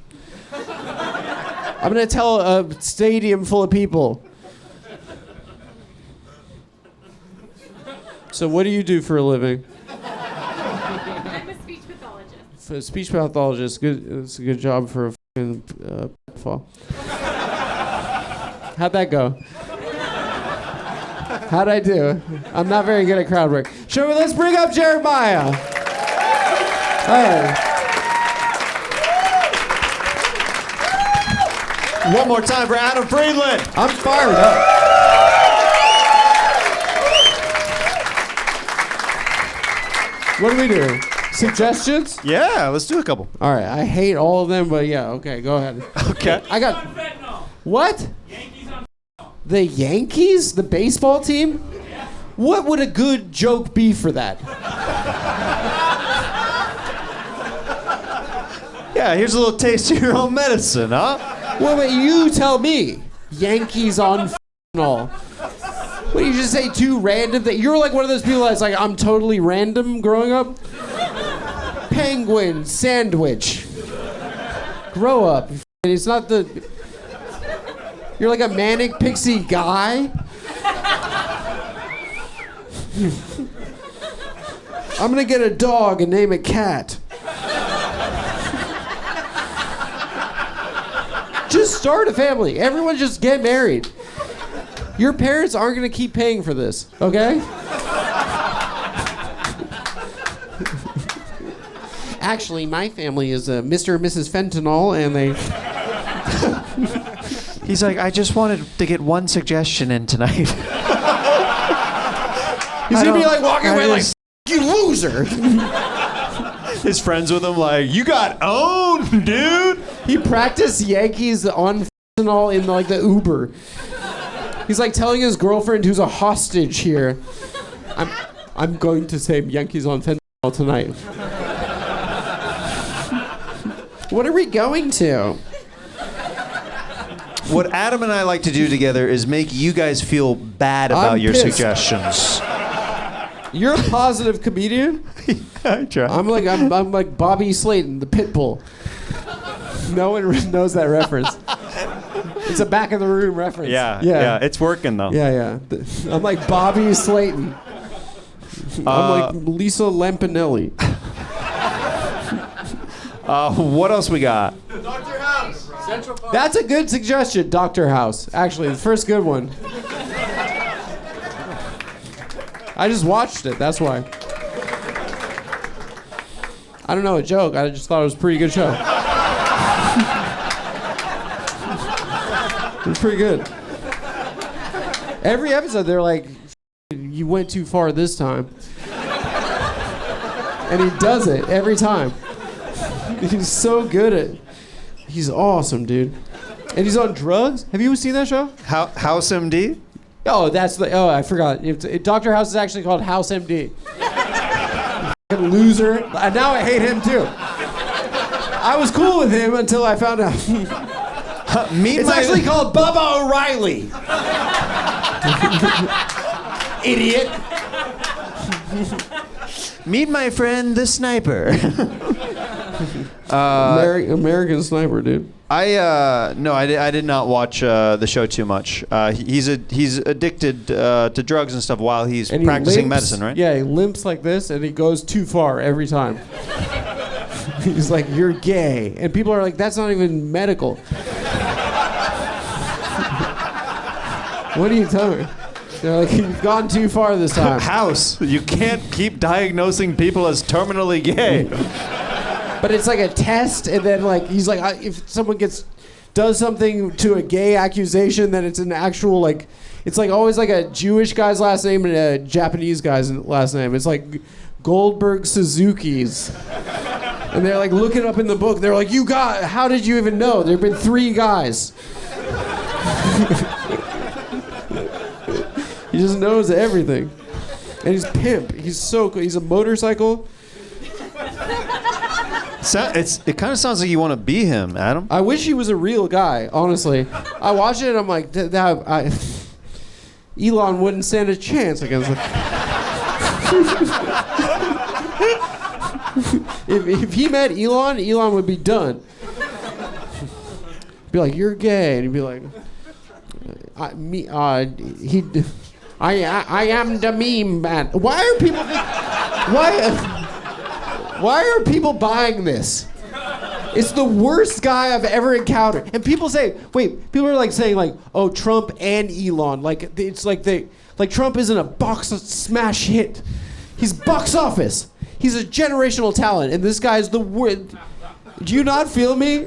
I'm gonna tell a stadium full of people. So what do you do for a living? I'm a speech pathologist. For a speech pathologist, good. It's a good job for a fucking fall. How'd that go? How'd I do? I'm not very good at crowd work. Let's bring up Jeremiah. All right. One more time for Adam Friedland. I'm fired up. What do we do? Suggestions? Yeah, let's do a couple. All right. I hate all of them, but yeah. Okay, go ahead. Okay. I got. What? The Yankees? The baseball team? What would a good joke be for that? Yeah, here's a little taste of your own medicine, huh? Wait, you tell me. Yankees on all. What, do you just say two random things? You're like one of those people that's like, "I'm totally random" growing up. Penguin sandwich. Grow up. It's not the... You're like a manic pixie guy. I'm gonna get a dog and name it Cat. Just start a family. Everyone just get married. Your parents aren't gonna keep paying for this, okay? Actually, my family is Mr. and Mrs. Fentanyl, and they. He's like, I just wanted to get one suggestion in tonight. He's gonna be like walking away like, just- you loser. His friends with him like, you got owned, dude. He practiced Yankees on fentanyl in like the Uber. He's like telling his girlfriend who's a hostage here, I'm going to say Yankees on fentanyl tonight. What are we going to? What Adam and I like to do together is make you guys feel bad about your pissed. suggestions. You're a positive comedian. I try. I'm like Bobby Slayton, the pit bull. No one knows that reference. It's a back of the room reference. Yeah, it's working though. Yeah. I'm like Bobby Slayton. I'm like Lisa Lampanelli. What else we got? Dr. House. Central Park. That's a good suggestion, Dr. House. Actually, the first good one. I just watched it, that's why. I don't know a joke, I just thought it was a pretty good show. It was pretty good. Every episode, they're like, you went too far this time. And he does it every time. He's so good at it. He's awesome, dude. And he's on drugs. Have you seen that show? House MD? Oh, I forgot. Dr. House is actually called House MD. Loser. And now I hate him too. I was cool with him until I found out. It's actually called Bubba O'Reilly. Idiot. Meet my friend, the sniper. American Sniper, dude. I did not watch the show too much. He's addicted to drugs and stuff while he's And he practicing limps- medicine, right? Yeah, he limps like this and he goes too far every time. He's like, you're gay. And people are like, that's not even medical. What are you telling me? They're like, you've gone too far this time. House, you can't keep diagnosing people as terminally gay. But it's like a test, and then like he's like, if someone does something to a gay accusation, then it's an actual like, it's like always like a Jewish guy's last name and a Japanese guy's last name. It's like Goldberg Suzuki's, and they're like looking up in the book. They're like, how did you even know? There've been 3 guys. He just knows everything, and he's pimp. He's so cool. He's a motorcycle. It kind of sounds like you want to be him, Adam. I wish he was a real guy, honestly. I watched it and I'm like, Elon wouldn't stand a chance against him. if he met Elon would be done. Be like, you're gay. And he'd be like, I am the meme man. Why are people buying this? It's the worst guy I've ever encountered. And people are like saying like, oh, Trump and Elon. Like it's like Trump isn't a box smash hit. He's box office. He's a generational talent, and this guy's the worst. Do you not feel me?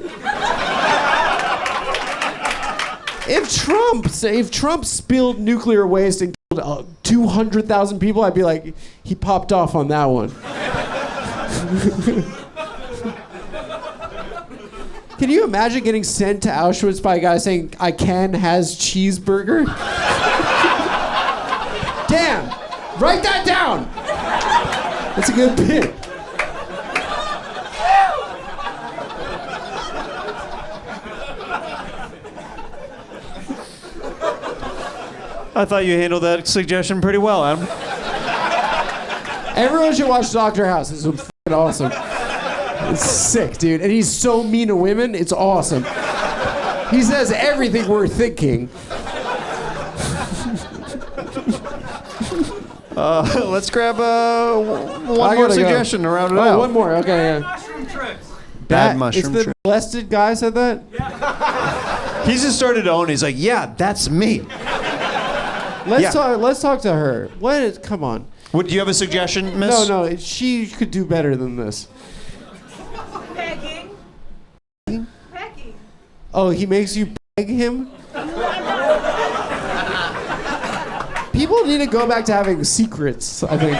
If Trump spilled nuclear waste and killed 200,000 people, I'd be like, he popped off on that one. Can you imagine getting sent to Auschwitz by a guy saying, I can has cheeseburger? Damn! Write that down! That's a good bit. I thought you handled that suggestion pretty well, Adam. Everyone should watch Dr. House. It's f***ing awesome. It's sick, dude. And he's so mean to women. It's awesome. He says everything we're thinking. Let's grab one more suggestion to round it out. One more. Okay, yeah. Mushroom trips. Bad mushroom It's the trip. molested guy said that? He's just started to own. He's like, yeah, that's me. Let's talk to her. Come on. Do you have a suggestion, miss? No, she could do better than this. Oh, he makes you beg him? People need to go back to having secrets, I think.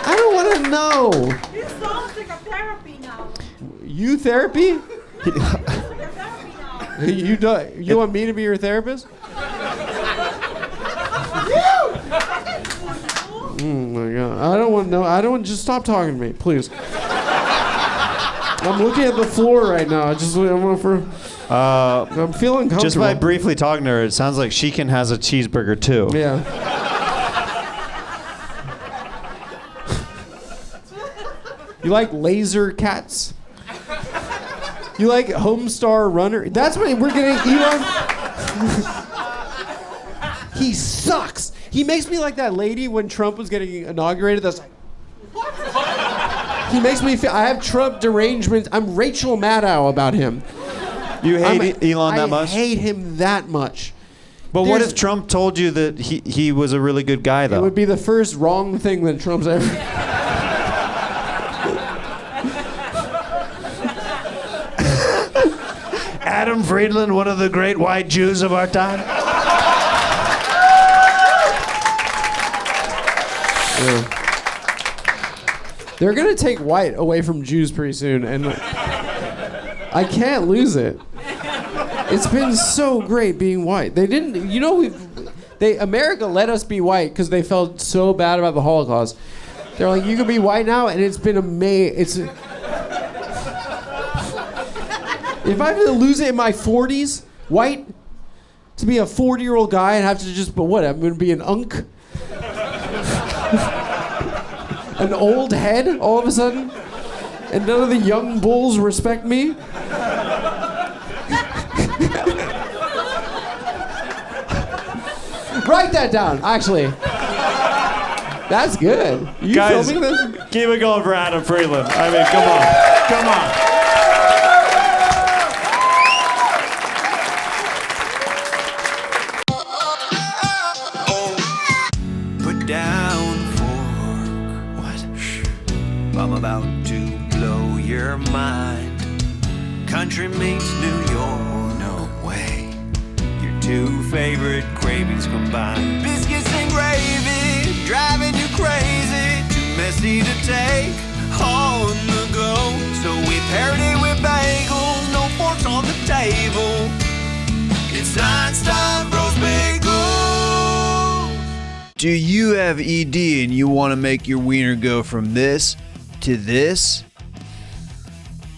I don't want to know. This sounds like a therapy now. You therapy? It's like a therapy now. You want me to be your therapist? Oh my god. I don't want to know. I don't want just stop talking to me, please. I'm looking at the floor right now. I'm feeling comfortable. Just by briefly talking to her, it sounds like Shekin has a cheeseburger too. Yeah. You like laser cats? You like Homestar Runner? That's what we're getting Elon. He sucks. He makes me like that lady when Trump was getting inaugurated. That's like, what? He makes me feel. I have Trump derangement. I'm Rachel Maddow about him. You hate Elon that much? I hate him that much. But what if Trump told you that he was a really good guy, though? It would be the first wrong thing that Trump's ever. Adam Friedland, one of the great white Jews of our time. Yeah. They're gonna take white away from Jews pretty soon, and I can't lose it. It's been so great being white. They didn't, America let us be white because they felt so bad about the Holocaust. They're like, you can be white now, and it's been amazing. If I have to lose it in my 40s, white, to be a 40-year-old guy and have to I'm going to be an unk? An old head all of a sudden? And none of the young bulls respect me? Write that down, actually. That's good. You Guys, filming this? Keep it going for Adam Friedland. I mean, come on. Come on. I'm about to blow your mind. Country meets New York, no way. Your two favorite cravings combined. Biscuits and gravy, driving you crazy. Too messy to take on the go. So we paired it with bagels, no forks on the table. It's non-stop roast bagels. Do you have ED and you want to make your wiener go from this to this?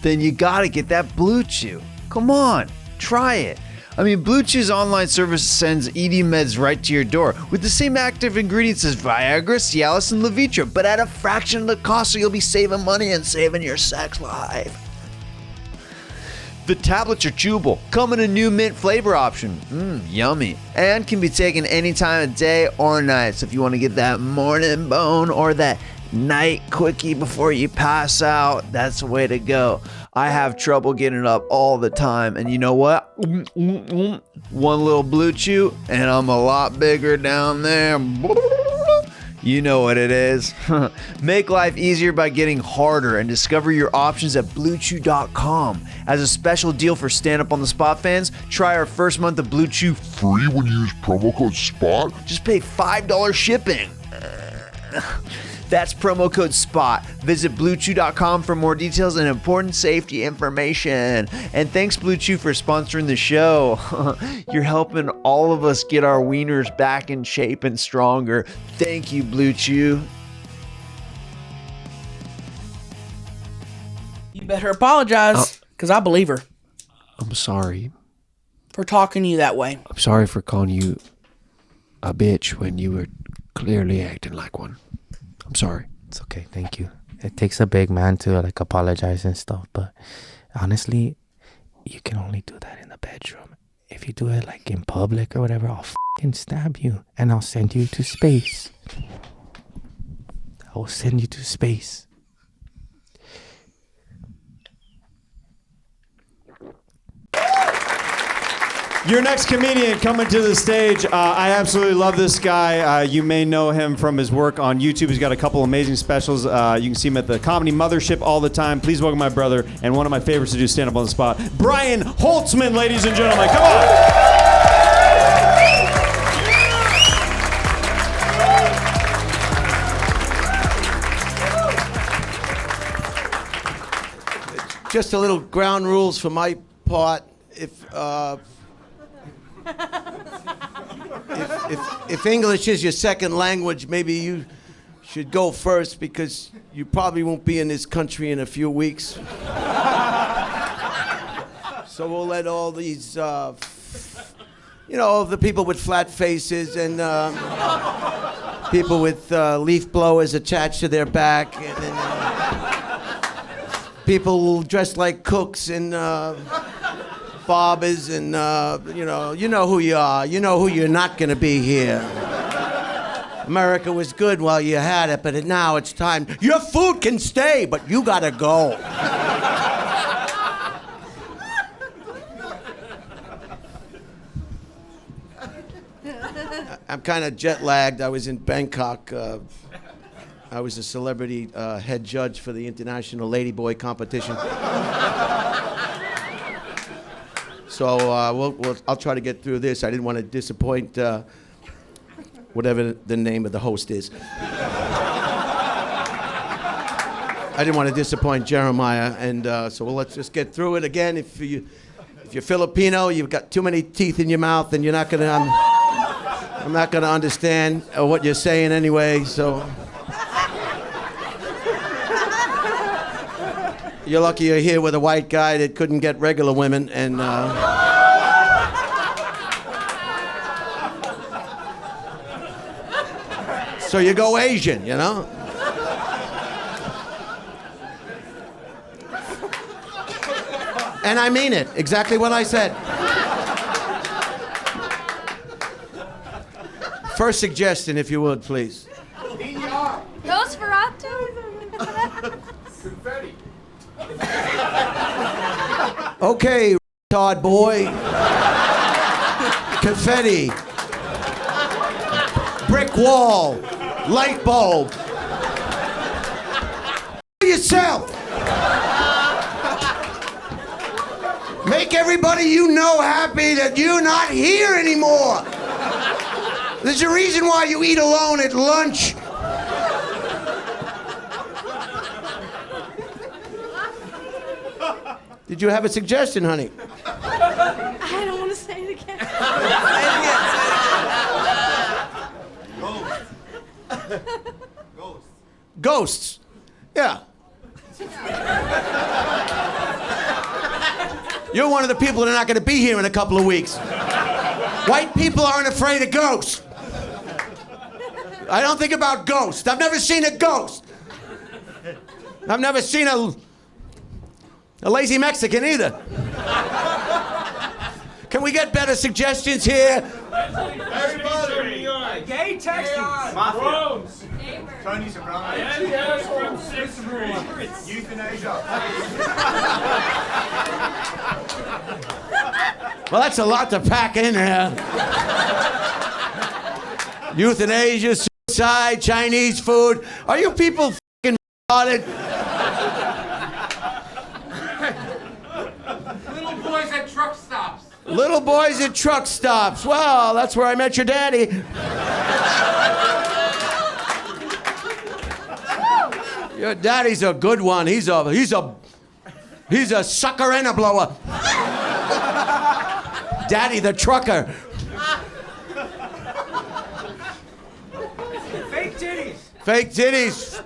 Then you gotta get that Blue Chew. Come on, try it. I mean, Blue Chew's online service sends ED meds right to your door with the same active ingredients as Viagra, Cialis, and Levitra, but at a fraction of the cost, so you'll be saving money and saving your sex life. The tablets are chewable, come in a new mint flavor option, yummy, and can be taken any time of day or night. So if you want to get that morning bone or that night quickie before you pass out, that's the way to go. I have trouble getting up all the time, and you know what? One little Blue Chew, and I'm a lot bigger down there. You know what it is. Make life easier by getting harder and discover your options at BlueChew.com. As a special deal for Stand Up on the Spot fans, try our first month of Blue Chew free when you use promo code SPOT. Just pay $5 shipping. That's promo code SPOT. Visit BlueChew.com for more details and important safety information. And thanks, Blue Chew, for sponsoring the show. You're helping all of us get our wieners back in shape and stronger. Thank you, Blue Chew. You better apologize, because I believe her. I'm sorry. For talking to you that way. I'm sorry for calling you a bitch when you were clearly acting like one. I'm sorry. It's okay. Thank you. It takes a big man to like apologize and stuff, but honestly, you can only do that in the bedroom. If you do it like in public or whatever, I'll fucking stab you and I'll send you to space. I will send you to space. Your next comedian coming to the stage. I absolutely love this guy. You may know him from his work on YouTube. He's got a couple amazing specials. You can see him at the Comedy Mothership all the time. Please welcome my brother and one of my favorites to do stand-up on the spot, Bein Holtzman, ladies and gentlemen. Come on. Just a little ground rules for my part. If English is your second language, maybe you should go first because you probably won't be in this country in a few weeks. So we'll let all these, the people with flat faces and people with leaf blowers attached to their back, and people dressed like cooks and barbers, and you know who you are. You know who you're not going to be here. America was good while you had it, but now it's time. Your food can stay, but you got to go. I'm kind of jet lagged. I was in Bangkok. I was a celebrity head judge for the International Ladyboy competition. So I'll try to get through this. I didn't want to disappoint whatever the name of the host is. I didn't want to disappoint Jeremiah, and so let's just get through it again. If you're Filipino, you've got too many teeth in your mouth, and you're not gonna. I'm not gonna understand what you're saying anyway. So you're lucky you're here with a white guy that couldn't get regular women, and. So you go Asian, you know? And I mean it, exactly what I said. First suggestion, if you would, please. Nosferatu? Confetti. Okay, Todd boy. Confetti. Brick wall. Light bulb. Yourself. Make everybody you know happy that you're not here anymore. There's a reason why you eat alone at lunch. Did you have a suggestion, honey? I don't want to say it again. Ghosts. Yeah. You're one of the people that are not going to be here in a couple of weeks. White people aren't afraid of ghosts. I don't think about ghosts. I've never seen a ghost. I've never seen a lazy Mexican either. Can we get better suggestions here? Everybody. Gay Texans. Mafia. Tony Soprano. Yes, from Euthanasia. Well, that's a lot to pack in there. Euthanasia, suicide, Chinese food. Are you people f***ing retarded? Little boys at truck stops. Little boys at truck stops. Well, that's where I met your daddy. Your daddy's a good one. He's a sucker and a blower. Daddy the trucker. Fake titties. Fake titties.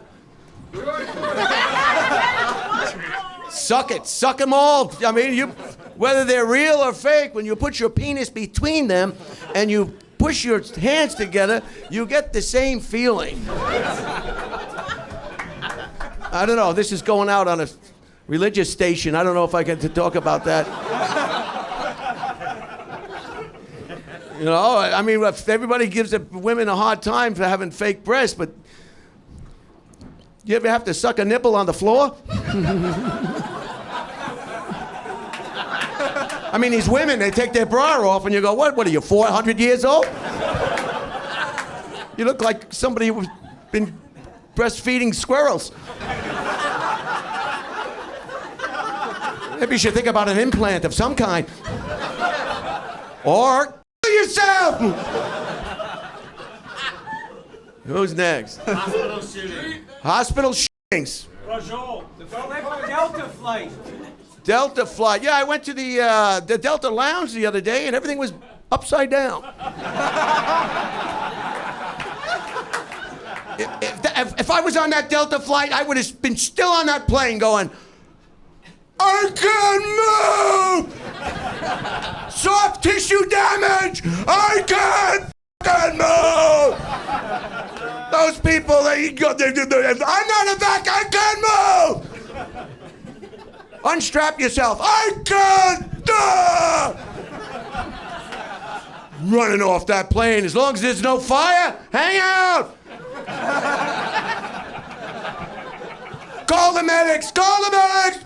Suck it. Suck them all. I mean, whether they're real or fake, when you put your penis between them and you push your hands together, you get the same feeling. I don't know. This is going out on a religious station. I don't know if I get to talk about that. You know, I mean, if everybody gives the women a hard time for having fake breasts, but you ever have to suck a nipple on the floor? I mean, these women, they take their bra off and you go, what are you, 400 years old? You look like somebody who's been breastfeeding squirrels. Maybe you should think about an implant of some kind. Or kill yourself! Who's next? Hospital shooting. Hospital shootings. Rajol. The Delta flight. Delta flight. Yeah, I went to the Delta Lounge the other day and everything was upside down. If I was on that Delta flight, I would have been still on that plane going, I can't move! Soft tissue damage! I can't move! Those people, I'm not a vac, I can't move! Unstrap yourself. I can't! Running off that plane. As long as there's no fire, hang out! Call the medics! Call the medics!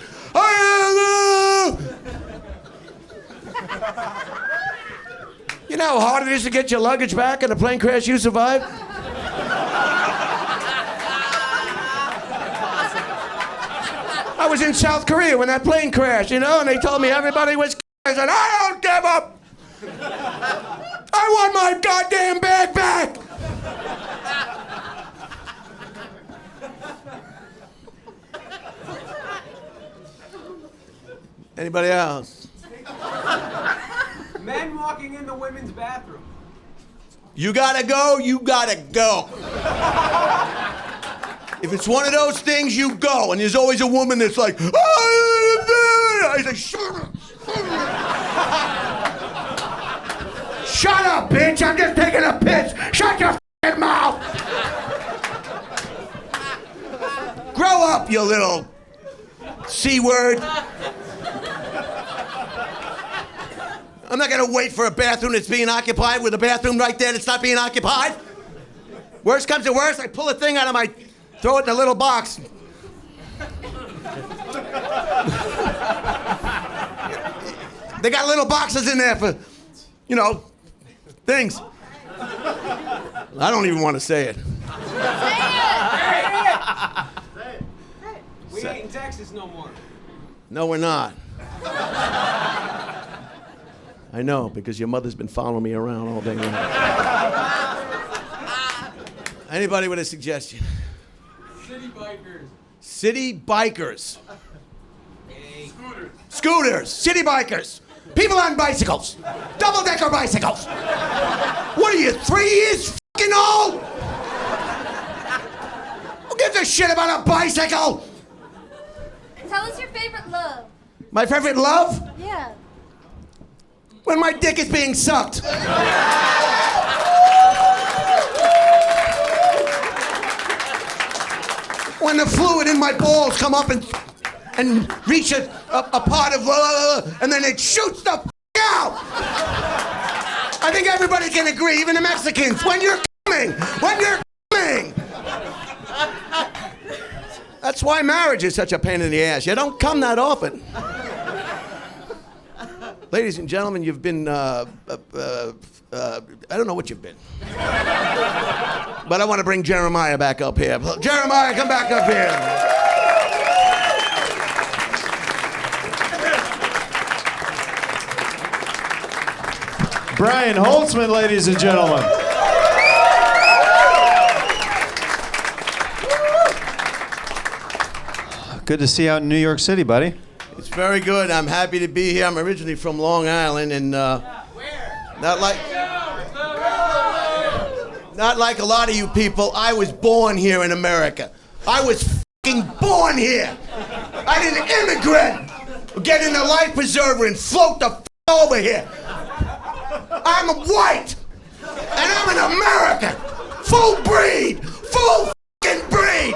You know how hard it is to get your luggage back in a plane crash you survived? I was in South Korea when that plane crashed, you know, and they told me everybody was I said, I don't give up! I want my goddamn bag back! Anybody else? Men walking in the women's bathroom. You gotta go, you gotta go. If it's one of those things, you go. And there's always a woman that's like, I say, shut up. Shut up, bitch, I'm just taking a piss. Shut your f***ing mouth. Grow up, you little C-word. I'm not gonna wait for a bathroom that's being occupied with a bathroom right there that's not being occupied. Worst comes to worst, I pull a thing out of my, throw it in a little box. They got little boxes in there for, you know, things. I don't even want to say it. Say it. We ain't in Texas no more. No, we're not. I know, because your mother's been following me around all day long. Anybody with a suggestion? City bikers. City bikers. Scooters. City bikers. People on bicycles. Double-decker bicycles. What are you, 3 years fucking old? Who gives a shit about a bicycle? Tell us your favorite love. My favorite love? Yeah. When my dick is being sucked. When the fluid in my balls come up and reach a part of, and then it shoots the out. I think everybody can agree, even the Mexicans, when you're coming. That's why marriage is such a pain in the ass. You don't come that often. Ladies and gentlemen, you've been, I don't know what you've been. But I want to bring Jeremiah back up here. Jeremiah, come back up here. Bein Holtzman, ladies and gentlemen. Good to see you out in New York City, buddy. It's very good. I'm happy to be here. I'm originally from Long Island, and not like a lot of you people, I was born here in America. I was fucking born here. I didn't immigrant. Get in a life preserver and float the f over here. I'm white, and I'm an American. Full breed. Full fucking breed.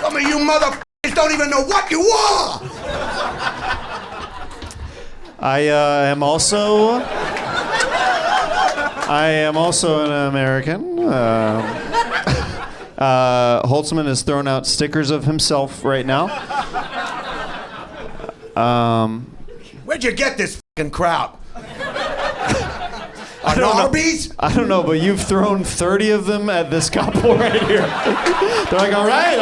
Some of you motherfuckers don't even know what you are. I am also an American. Holtzman has thrown out stickers of himself right now. Where'd you get this fucking crowd? Arby's? I don't know, but you've thrown 30 of them at this couple right here. They're like, all right.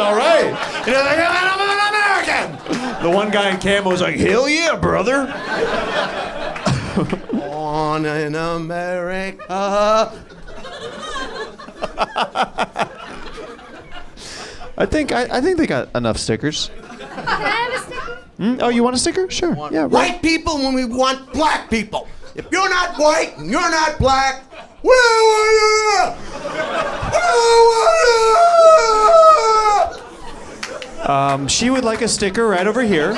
You know, like, I'm an American. The one guy in camo was like, hell yeah, brother. Born in America. I think they got enough stickers. Can I have a sticker? Oh, you want a sticker? Sure. Yeah. Right. White people when we want black people. If you're not white and you're not black, she would like a sticker right over here.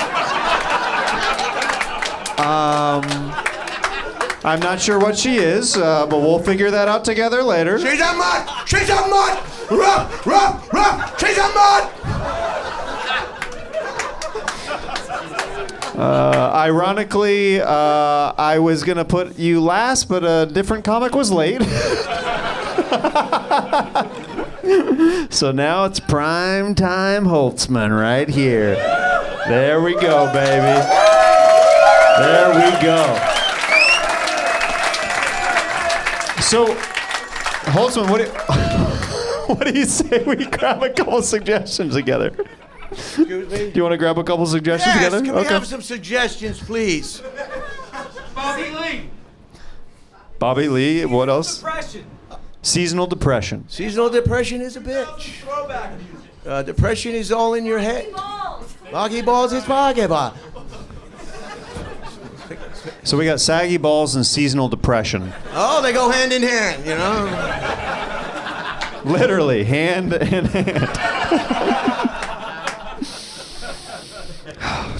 I'm not sure what she is, but we'll figure that out together later. She's a mutt! She's a mutt! Ruff! She's a mutt! Ironically, I was gonna put you last, but a different comic was late. So now it's prime time Holtzman right here. There we go, baby. There we go. So, Holtzman, what do you say we grab a couple suggestions together? Excuse me? Do you want to grab a couple suggestions Yes, together? can we have some suggestions, please? Bobby Lee, what else? Depression. Seasonal depression. Seasonal depression is a bitch. Depression is all in your head. Boggy balls is boggy ball. So we got saggy balls and seasonal depression. Oh, they go hand in hand, you know? Literally, hand in hand.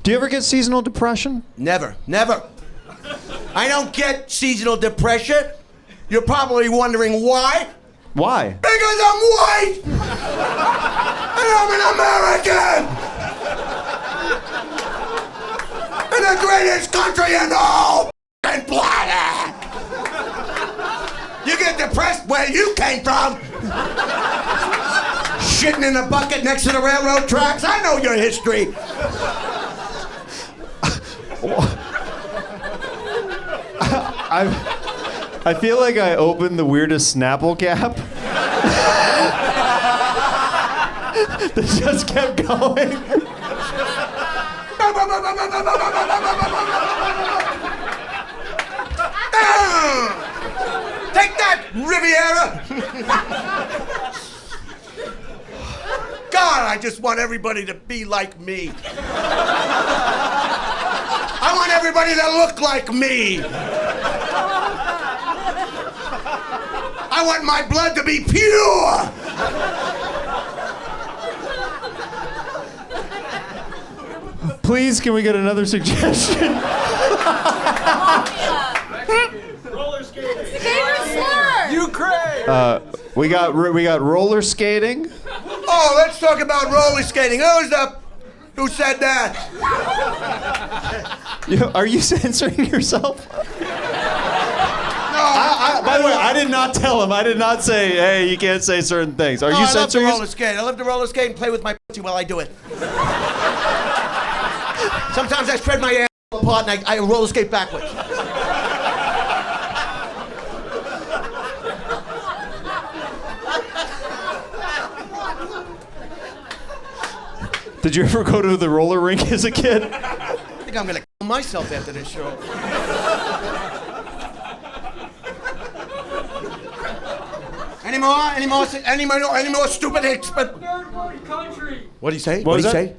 Do you ever get seasonal depression? Never. I don't get seasonal depression. You're probably wondering why. Why? Because I'm white! And I'm an American! In the greatest country in the whole f***ing planet! You get depressed where you came from! Shitting in a bucket next to the railroad tracks. I know your history. I feel like I opened the weirdest Snapple cap. That just kept going. Take that, Riviera! God, I just want everybody to be like me. I want everybody to look like me. I want my blood to be pure. Please, can we get another suggestion? Roller skating. Favorite slur. Ukraine. We got roller skating. Oh, let's talk about roller skating. Who said that? Are you censoring yourself? No. By the way, I did not tell him. I did not say, hey, you can't say certain things. Are you censoring I love to roller skate. I love to roller skate and play with my pussy while I do it. Sometimes I spread my ass apart and I roller skate backwards. Did you ever go to the roller rink as a kid? I think I'm gonna kill myself after this show. Any more stupid hits? But Third world country. what do you say? What do you was say?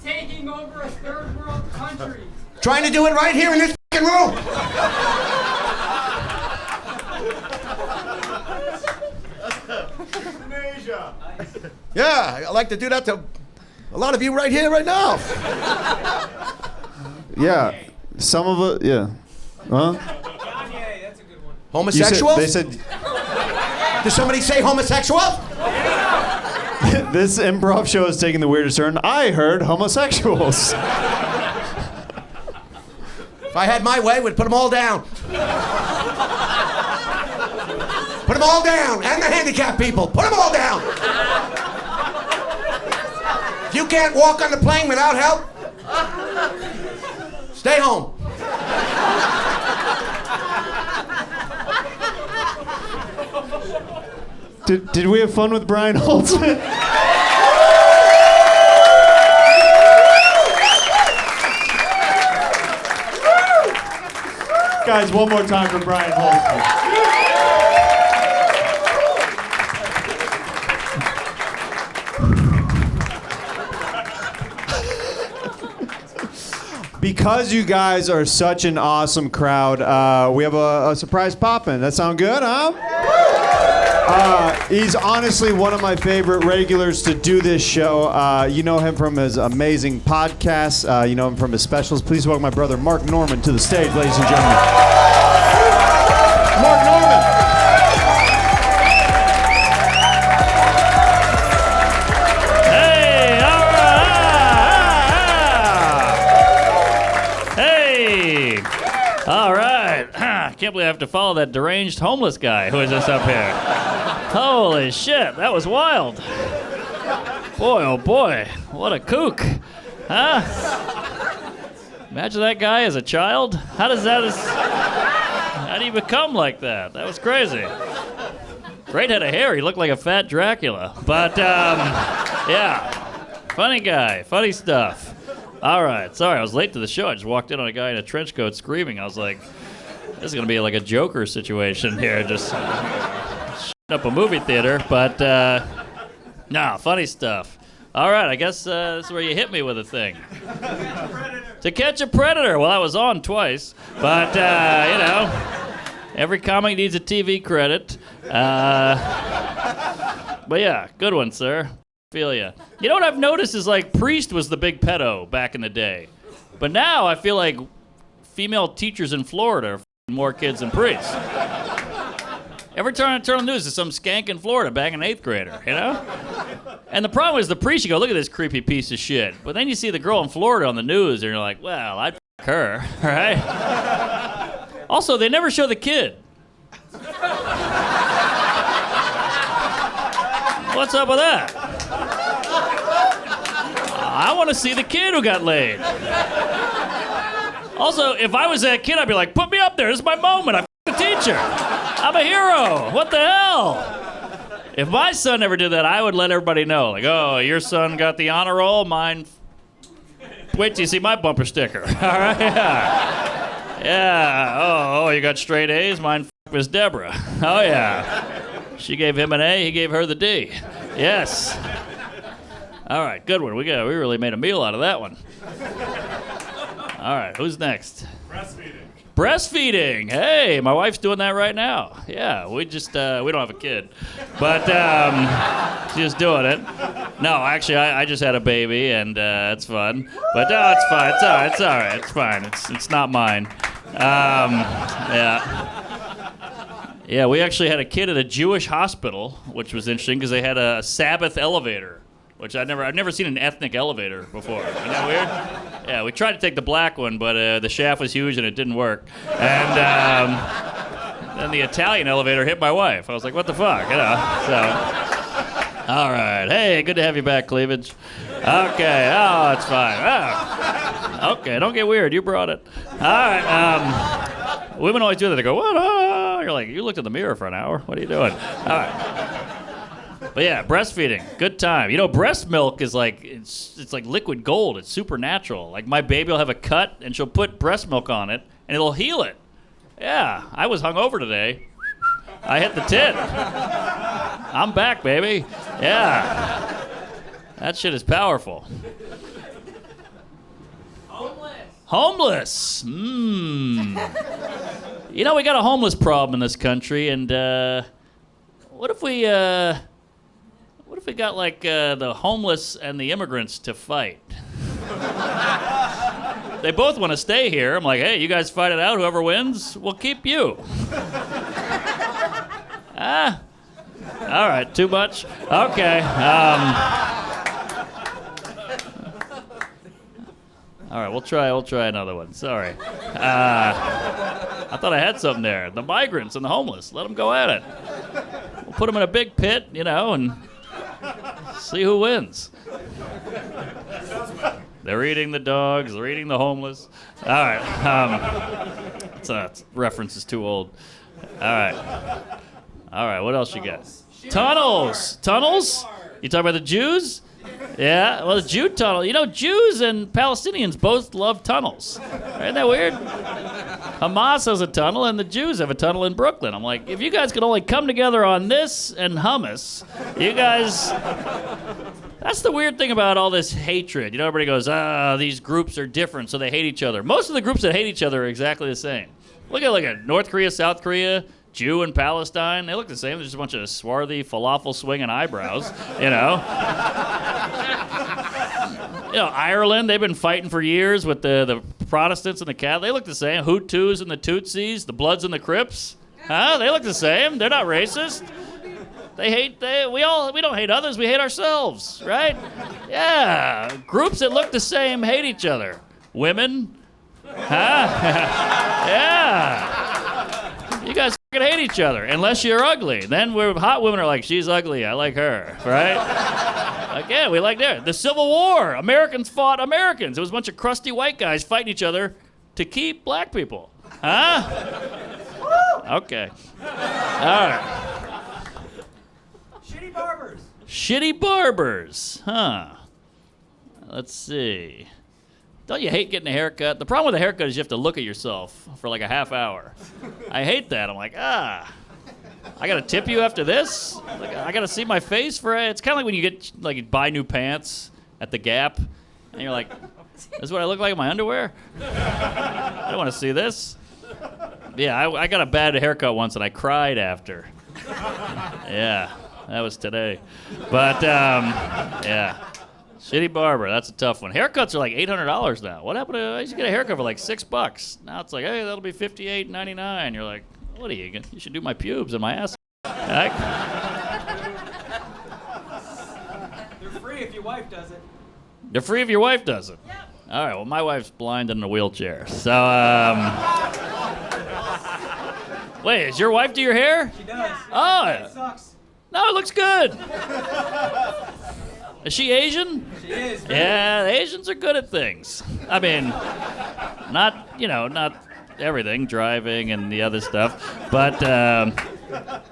Taking over a third world country. Trying to do it right here in this fucking room. Asia. Yeah, I like to do that to a lot of you right here, right now. Yeah, some of it. Yeah. Huh? Kanye, that's a good one. Homosexuals? They said. Did somebody say homosexuals? This improv show is taking the weirdest turn. I heard homosexuals. If I had my way, we'd put them all down. Put them all down, and the handicapped people. Put them all down. If you can't walk on the plane without help, Stay home. Did we have fun with Bein Holtzman? Guys, one more time for Bein Holtzman. Because you guys are such an awesome crowd, we have a surprise poppin'. That sound good, huh? He's honestly one of my favorite regulars to do this show. You know him from his amazing podcasts. You know him from his specials. Please welcome my brother Mark Norman to the stage, ladies and gentlemen. Mark Norman. Hey, all right. Hey, all right. I can't believe I have to follow that deranged homeless guy who is just up here. Holy shit, that was wild. Boy, oh boy, what a kook. Huh? Imagine that guy as a child. How do you become like that? That was crazy. Great head of hair, he looked like a fat Dracula. But, yeah, funny guy, funny stuff. All right, sorry, I was late to the show. I just walked in on a guy in a trench coat screaming. I was like, this is gonna be like a Joker situation here, just up a movie theater, but no, funny stuff. All right, I guess this is where you hit me with a thing. To Catch a Predator. Well, I was on twice, but you know, every comic needs a TV credit. But yeah, good one, sir. Feel ya. You know what I've noticed is like Priest was the big pedo back in the day, but now I feel like female teachers in Florida are f***ing more kids than Priest. Every time I turn on the news, there's some skank in Florida banging an 8th grader, you know? And the problem is the priest, you go, look at this creepy piece of shit. But then you see the girl in Florida on the news, and you're like, well, I'd f*** her, right? Also, they never show the kid. What's up with that? I want to see the kid who got laid. Also, if I was that kid, I'd be like, put me up there. This is my moment. I f*** the teacher. I'm a hero. What the hell? If my son ever did that, I would let everybody know. Like, oh, your son got the honor roll, mine. Wait till you see my bumper sticker. All right? Yeah. Yeah. Oh, you got straight A's? Mine was Deborah. Oh, yeah. She gave him an A, he gave her the D. Yes. All right, good one. We really made a meal out of that one. All right, who's next? Breastfeeding. Hey, my wife's doing that right now. Yeah, we just, we don't have a kid. But she's doing it. No, actually, I just had a baby, and it's fun. But no, it's fine. It's all right. It's all right. It's fine. It's not mine. Yeah. Yeah, we actually had a kid at a Jewish hospital, which was interesting because they had a Sabbath elevator, which I've never seen an ethnic elevator before. Isn't that weird? Yeah, we tried to take the black one, but the shaft was huge and it didn't work. And then the Italian elevator hit my wife. I was like, what the fuck, you know? So, all right. Hey, good to have you back, Cleavage. Okay. Oh, it's fine. Oh. Okay, don't get weird. You brought it. All right. Women always do that. They go, what? Oh. You're like, you looked in the mirror for an hour. What are you doing? All right. But yeah, breastfeeding, good time. You know, breast milk is like, it's like liquid gold. It's supernatural. Like my baby will have a cut and she'll put breast milk on it and it'll heal it. Yeah, I was hungover today. I hit the tit. I'm back, baby. Yeah. That shit is powerful. Homeless. You know, we got a homeless problem in this country, and what if we got like the homeless and the immigrants to fight? They both want to stay here. I'm like, hey, you guys fight it out. Whoever wins, we'll keep you. All right, too much? Okay. All right, we'll try another one. Sorry. I thought I had something there. The migrants and the homeless. Let them go at it. We'll put them in a big pit, you know, and see who wins. They're eating the dogs. They're eating the homeless. All right. Reference is too old. All right. What else you got? Tunnels. Tunnels? You talking about the Jews? Yeah. Well, the Jew tunnel. You know, Jews and Palestinians both love tunnels. Isn't that weird? Hamas has a tunnel, and the Jews have a tunnel in Brooklyn. I'm like, if you guys could only come together on this and hummus, you guys... That's the weird thing about all this hatred. You know, everybody goes, these groups are different, so they hate each other. Most of the groups that hate each other are exactly the same. Look at North Korea, South Korea, Jew and Palestine. They look the same. There's just a bunch of swarthy, falafel-swinging eyebrows, you know. You know, Ireland, they've been fighting for years with the Protestants and the Catholics. They look the same. Hutus and the Tutsis, the Bloods and the Crips. Huh? They look the same. They're not racist. We don't hate others, we hate ourselves, right? Yeah. Groups that look the same hate each other. Women. Huh? Yeah. You guys fucking hate each other, unless you're ugly. Then hot women are like, she's ugly, I like her, right? Again, we like that. The Civil War, Americans fought Americans. It was a bunch of crusty white guys fighting each other to keep black people. Huh? Okay. All right. Shitty barbers, huh? Let's see. Don't you hate getting a haircut? The problem with a haircut is you have to look at yourself for like a half hour. I hate that. I'm like, I gotta tip you after this? Like, I gotta see my face for it? It's kind of like when you get, like, you buy new pants at the Gap, and you're like, this is what I look like in my underwear? I don't want to see this. Yeah, I got a bad haircut once, and I cried after. Yeah. That was today. But, yeah. Shitty barber, that's a tough one. Haircuts are like $800 now. What happened to, I used to get a haircut for like $6. Now it's like, hey, that'll be $58.99. You're like, what are you should do my pubes and my ass. They're free if your wife does it. They're free if your wife does it. Yep. All right, well, my wife's blind and in a wheelchair. So, wait, does your wife do your hair? She does. Oh. It sucks. No, it looks good. Is she Asian? She is. Yeah, the Asians are good at things. I mean, not everything, driving and the other stuff. But,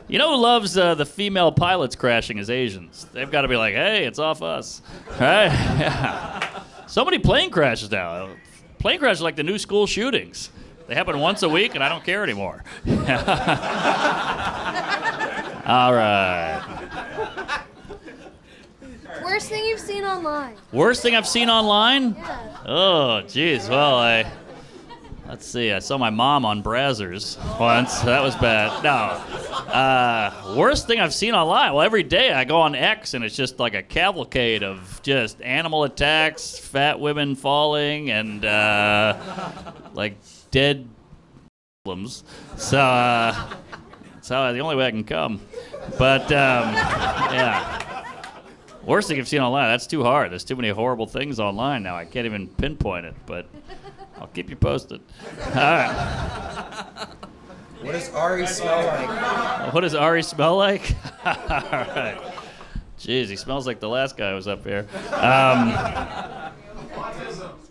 you know who loves the female pilots crashing is Asians. They've got to be like, hey, it's off us. Right? Yeah. So many plane crashes now. Plane crashes are like the new school shootings. They happen once a week, and I don't care anymore. All right. Worst thing you've seen online? Worst thing I've seen online? Yeah. Oh, geez. Well, let's see. I saw my mom on Brazzers once. That was bad. No. Worst thing I've seen online? Well, every day I go on X, and it's just like a cavalcade of just animal attacks, fat women falling, and, like, dead problems. So, that's the only way I can come. But, yeah. Worst thing I've seen online, that's too hard. There's too many horrible things online now. I can't even pinpoint it, but I'll keep you posted. All right. What does Ari smell like? What does Ari smell like? All right. Jeez, he smells like the last guy who was up here.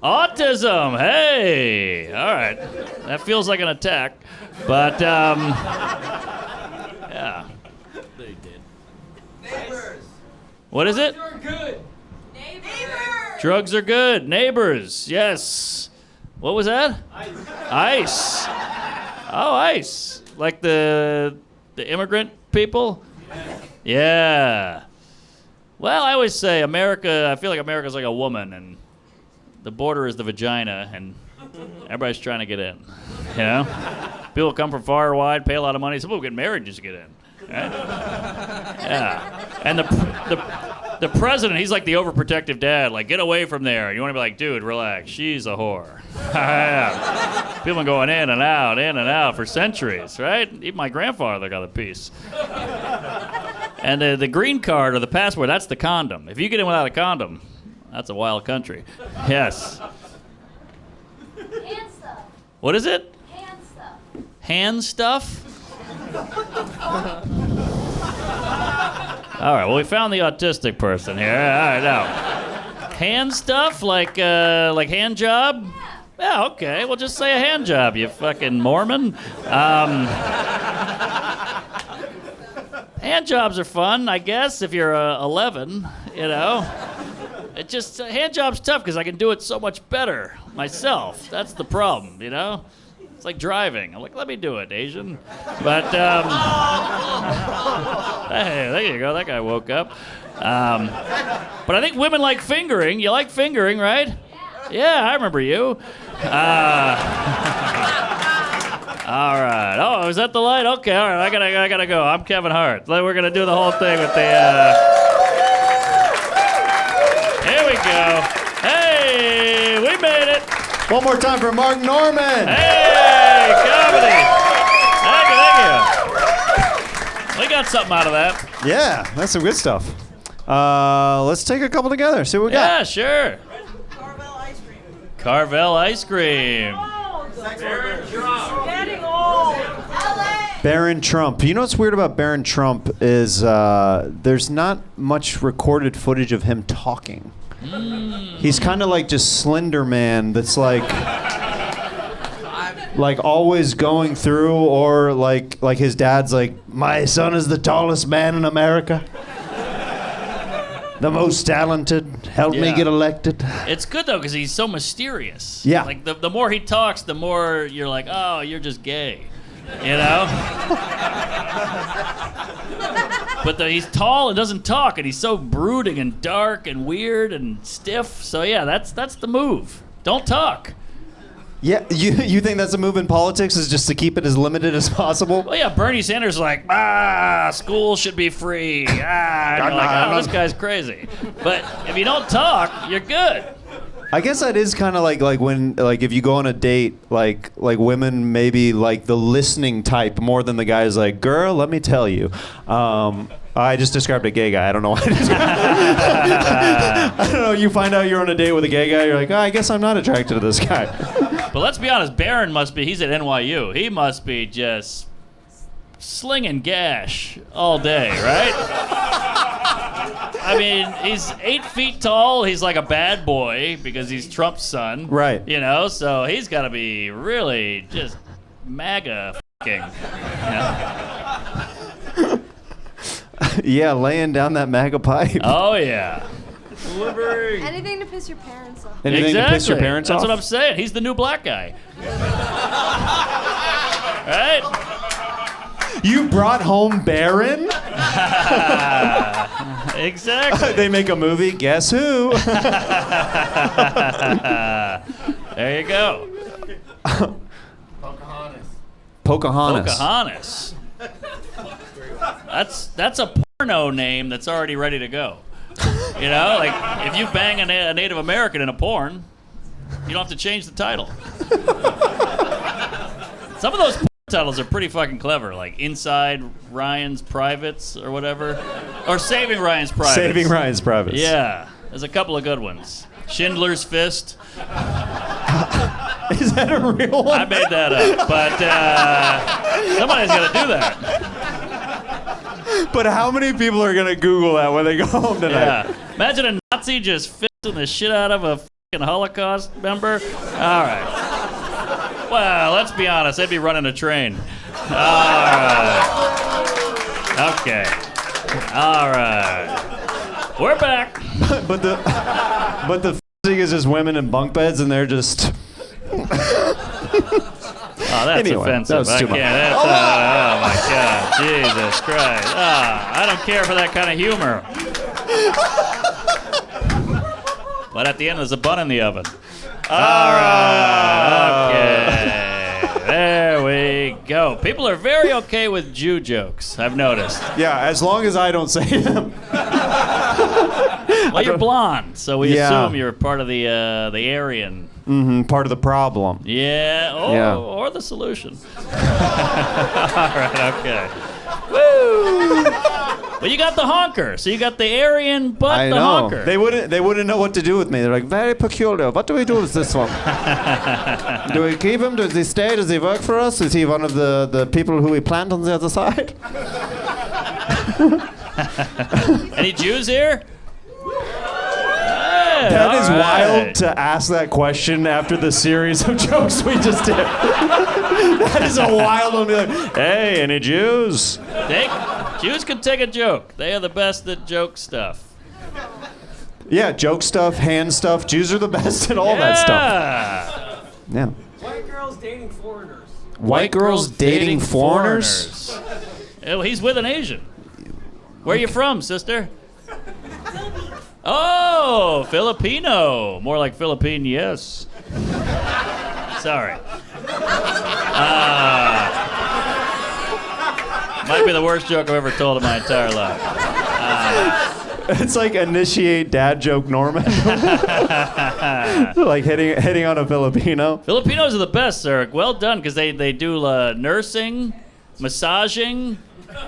Autism. Hey. All right. That feels like an attack. But, yeah. They did. Neighbors. What is it? Drugs are good. Neighbors. Drugs are good. Neighbors. Yes. What was that? Ice. Oh, ice. Like the immigrant people? Yeah. Well, I always say I feel like America's like a woman, and the border is the vagina, and everybody's trying to get in. You know? People come from far and wide, pay a lot of money. Some people get married just to get in. Right? Yeah. And the president, he's like the overprotective dad. Like, get away from there. You want to be like, dude, relax. She's a whore. Yeah. People been going in and out for centuries, right? Even my grandfather got a piece. And the green card or the passport, that's the condom. If you get in without a condom, that's a wild country. Yes. Hand stuff. What is it? Hand stuff. Hand stuff? All right, well, we found the autistic person here. All right, now. Hand stuff, like hand job? Yeah, okay. Well, just say a hand job, you fucking Mormon. Hand jobs are fun, I guess, if you're 11, you know. It just, hand job's tough because I can do it so much better myself. That's the problem, you know? It's like driving. I'm like, let me do it, Asian. But, hey, there you go. That guy woke up. But I think women like fingering. You like fingering, right? Yeah, I remember you. All right. Oh, is that the light? Okay. All right. I gotta go. I'm Kevin Hart. We're gonna do the whole thing with the. Here we go. Hey, we made it. One more time for Mark Norman. Hey, comedy. Thank you. We got something out of that. Yeah, that's some good stuff. Let's take a couple together. See what we got. Yeah, sure. Carvel ice cream. Getting old. Barron Trump. You know what's weird about Barron Trump is there's not much recorded footage of him talking. He's kind of like just Slender Man that's like always going through, or like his dad's like, my son is the tallest man in America. The most talented. Help me get elected. It's good though because he's so mysterious. Yeah. Like the more he talks, the more you're like, oh, you're just gay, you know. But he's tall and doesn't talk, and he's so brooding and dark and weird and stiff. So yeah, that's the move. Don't talk. Yeah, you think that's a move in politics, is just to keep it as limited as possible? Well, yeah, Bernie Sanders is like, school should be free. And you're like, oh, this guy's crazy. But if you don't talk, you're good. I guess that is kind of like when if you go on a date, like women maybe like the listening type more than the guy's like, girl, let me tell you. I just described a gay guy. I don't know why. I don't know. You find out you're on a date with a gay guy, you're like, oh, I guess I'm not attracted to this guy. But let's be honest, Barron he's at NYU. He must be just slinging gash all day, right? I mean, he's 8 feet tall. He's like a bad boy because he's Trump's son. Right. You know, so he's got to be really just MAGA f***ing. Yeah, laying down that MAGA pipe. Oh, yeah. Anything to piss your parents off. Anything to piss your parents That's off? what I'm saying. He's the new black guy. Right? You brought home Barron? Exactly. They make a movie. Guess who? There you go. Pocahontas. That's a porno name that's already ready to go. You know, like if you bang a Native American in a porn, you don't have to change the title. Some of those porn titles are pretty fucking clever, like Inside Ryan's Privates or whatever, or Saving Ryan's Privates. Saving Ryan's Privates. Yeah, there's a couple of good ones. Schindler's Fist. Is that a real one? I made that up, but somebody's got to do that. But how many people are gonna Google that when they go home tonight? Yeah. Imagine a Nazi just fisting the shit out of a fucking Holocaust member. All right. Well, let's be honest. They'd be running a train. All right. Okay. All right. We're back. But the thing is just women in bunk beds, and they're just. Oh, that's anyway, offensive. That was too much. Oh my God, Jesus Christ! I don't care for that kind of humor. But at the end, there's a bun in the oven. All right. Okay. There we go. People are very okay with Jew jokes, I've noticed. Yeah, as long as I don't say them. Well, you're blonde, so we Yeah. assume you're part of the Aryan. Mm-hmm, part of the problem. Yeah, or the solution. All right, okay. Woo! But you got the honker, so you got the Aryan but I the know. honker. They wouldn't know what to do with me. They're like, very peculiar. What do we do with this one? Do we keep him? Does he stay? Does he work for us? Is he one of the people who we plant on the other side? Any Jews here? That is all right. wild to ask that question after the series of jokes we just did. That is a wild one to be like, hey, any Jews? Jews can take a joke. They are the best at joke stuff. Yeah, joke stuff, hand stuff. Jews are the best at all that stuff. Yeah. White girls dating foreigners. White girls dating foreigners? Oh, he's with an Asian. Where are you from, sister? Oh, Filipino. More like Philippine, yes. Sorry. Might be the worst joke I've ever told in my entire life. It's like initiate dad joke Norman. Like hitting on a Filipino. Filipinos are the best, sir. Well done, because they do nursing, massaging.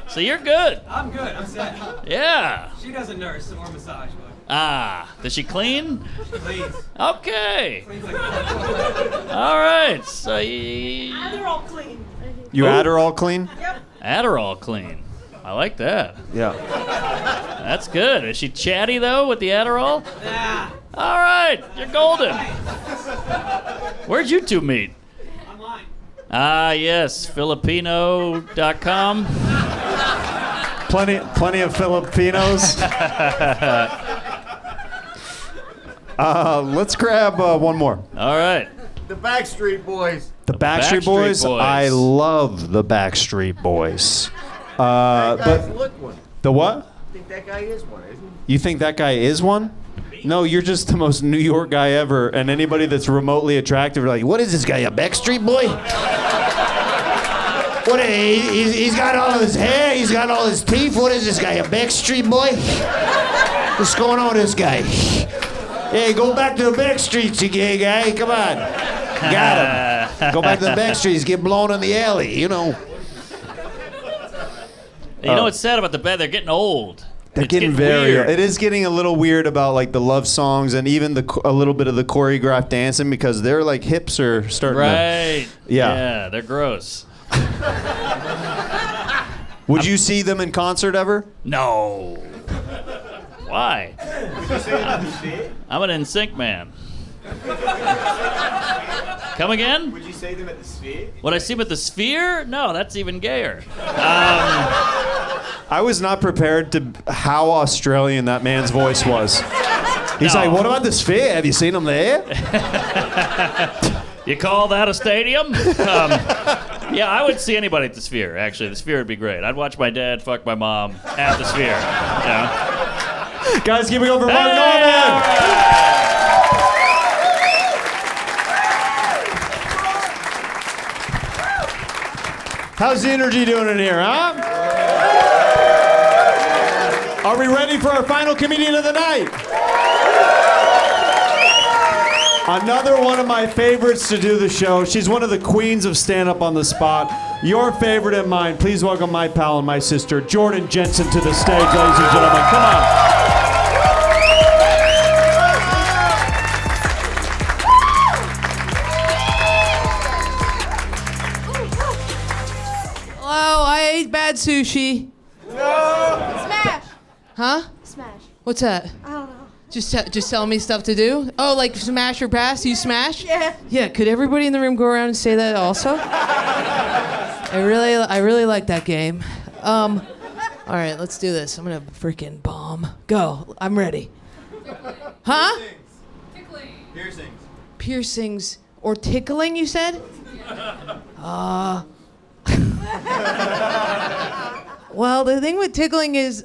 So you're good. I'm good. I'm set. Yeah. She doesn't nurse or massage, but Does she clean? please. Okay. All right. So Adderall clean. You Adderall clean? Yep. Adderall clean. I like that. Yeah. That's good. Is she chatty, though, with the Adderall? Nah. All right. You're golden. Where'd you two meet? Online. Yes. Filipino.com. Plenty of Filipinos. Let's grab one more. All right. The Backstreet Boys. The Backstreet Boys. I love the Backstreet Boys. But Look one. the what? I think that guy is one, isn't he? You think that guy is one? No, you're just the most New York guy ever, and anybody that's remotely attractive are like, what is this guy, a Backstreet Boy? What? He's got all his hair, he's got all his teeth. What is this guy, a Backstreet Boy? What's going on with this guy? Hey, go back to the back streets, you gay guy. Come on. Got him. Go back to the back streets, get blown in the alley, you know. You know what's sad about the band? They're getting old. They're It's getting very. weird. It is getting a little weird about like the love songs and even a little bit of the choreographed dancing because their like hips are starting Right. to. Yeah. Yeah, they're gross. Would you see them in concert ever? No. Why? Would you say that the Sphere? I'm an NSYNC man. Come again? Would you say them at the Sphere? Would I see him at the Sphere? No, that's even gayer. I was not prepared to how Australian that man's voice was. He's like, what about the Sphere? Have you seen him there? You call that a stadium? Yeah, I would see anybody at the Sphere, actually. The Sphere would be great. I'd watch my dad fuck my mom at the Sphere. Yeah. Guys, give it over for Mark Norman! How's the energy doing in here, huh? Are we ready for our final comedian of the night? Another one of my favorites to do the show. She's one of the queens of stand-up on the spot. Your favorite and mine. Please welcome my pal and my sister, Jordan Jensen, to the stage, ladies and gentlemen. Come on. Hello, I ate bad sushi. Smash. Huh? Smash. What's that? I don't know. Just tell me stuff to do? Oh, like smash or pass? You smash? Yeah. Yeah, could everybody in the room go around and say that also? I really like that game. All right, let's do this. I'm gonna freaking bomb. Go. I'm ready. Huh? Piercings. Piercings or tickling, you said? Well, the thing with tickling is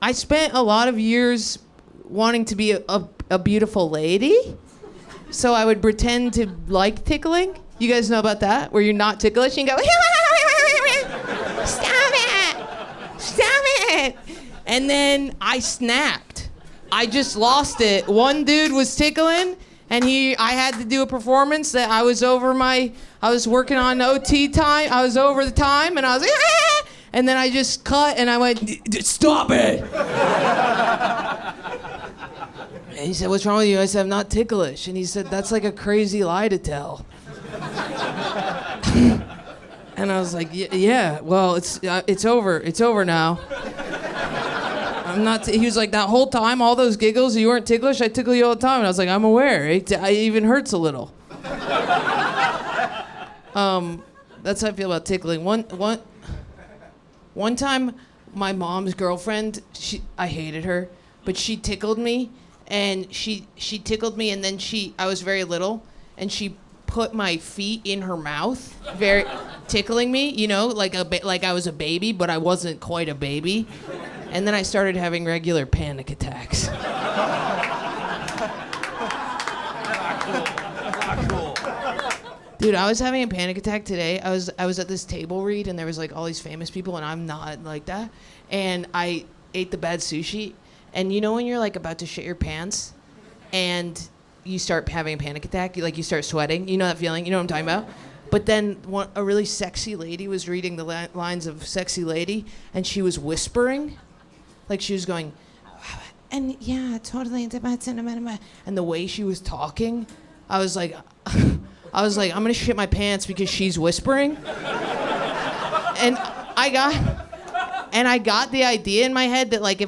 I spent a lot of years wanting to be a beautiful lady. So I would pretend to like tickling. You guys know about that? Where you're not ticklish and you go, stop it! Stop it! And then I snapped. I just lost it. One dude was tickling and I had to do a performance that I was working on OT time. I was over the time and I was like, ah! And then I just cut and I went, stop it! And he said, what's wrong with you? I said, I'm not ticklish. And he said, that's like a crazy lie to tell. And I was like, yeah, well, it's over. It's over now. I'm not. He was like, that whole time, all those giggles, you weren't ticklish. I tickle you all the time. And I was like, I'm aware. It even hurts a little. That's how I feel about tickling. One time, my mom's girlfriend, I hated her, but she tickled me, and she tickled me, and then I was very little, and she put my feet in her mouth, very tickling me, you know, like I was a baby, but I wasn't quite a baby, and then I started having regular panic attacks. Dude, I was having a panic attack today. I was at this table read, and there was like all these famous people, and I'm not like that. And I ate the bad sushi, and you know when you're like about to shit your pants, and you start having a panic attack, you start sweating. You know that feeling? You know what I'm talking about? But then a really sexy lady was reading the lines of Sexy Lady, and she was whispering, like she was going, and yeah, totally. And the way she was talking, I was like, I'm gonna shit my pants because she's whispering. And I got the idea in my head that like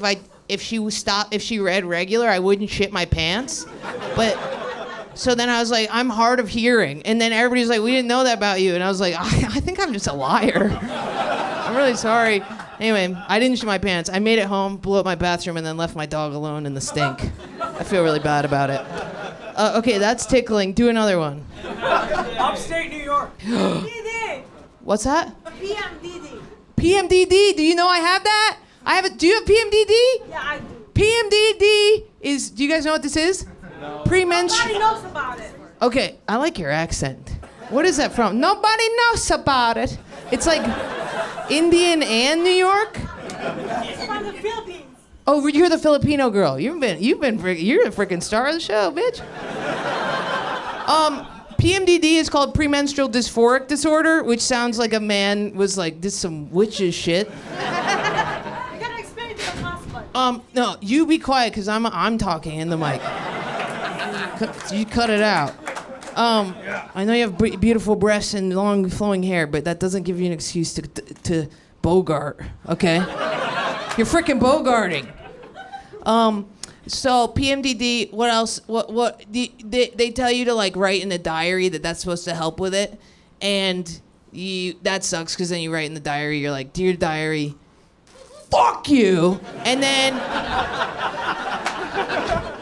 if she read regular, I wouldn't shit my pants. But so then I was like, I'm hard of hearing. And then everybody's like, we didn't know that about you. And I was like, I think I'm just a liar. I'm really sorry. Anyway, I didn't shit my pants. I made it home, blew up my bathroom, and then left my dog alone in the stink. I feel really bad about it. Okay, that's tickling. Do another one. Upstate New York. DD. What's that? PMDD. PMDD. Do you know I have that? Do you have PMDD? Yeah, I do. PMDD is. Do you guys know what this is? No. Nobody knows about it. Okay, I like your accent. What is that from? Nobody knows about it. It's like Indian and New York. It's from the Philippines. Oh, you're the Filipino girl. You're the freaking star of the show, bitch. PMDD is called premenstrual dysphoric disorder, which sounds like a man was like, did some witches shit. You gotta explain it to the husband. No, you be quiet, because I'm talking in the mic. You cut it out. I know you have beautiful breasts and long flowing hair, but that doesn't give you an excuse to bogart, okay? You're freaking bogarting. So PMDD, what else? What they tell you to like write in a diary that's supposed to help with it, and that sucks because then you write in the diary, you're like, dear diary, fuck you, and then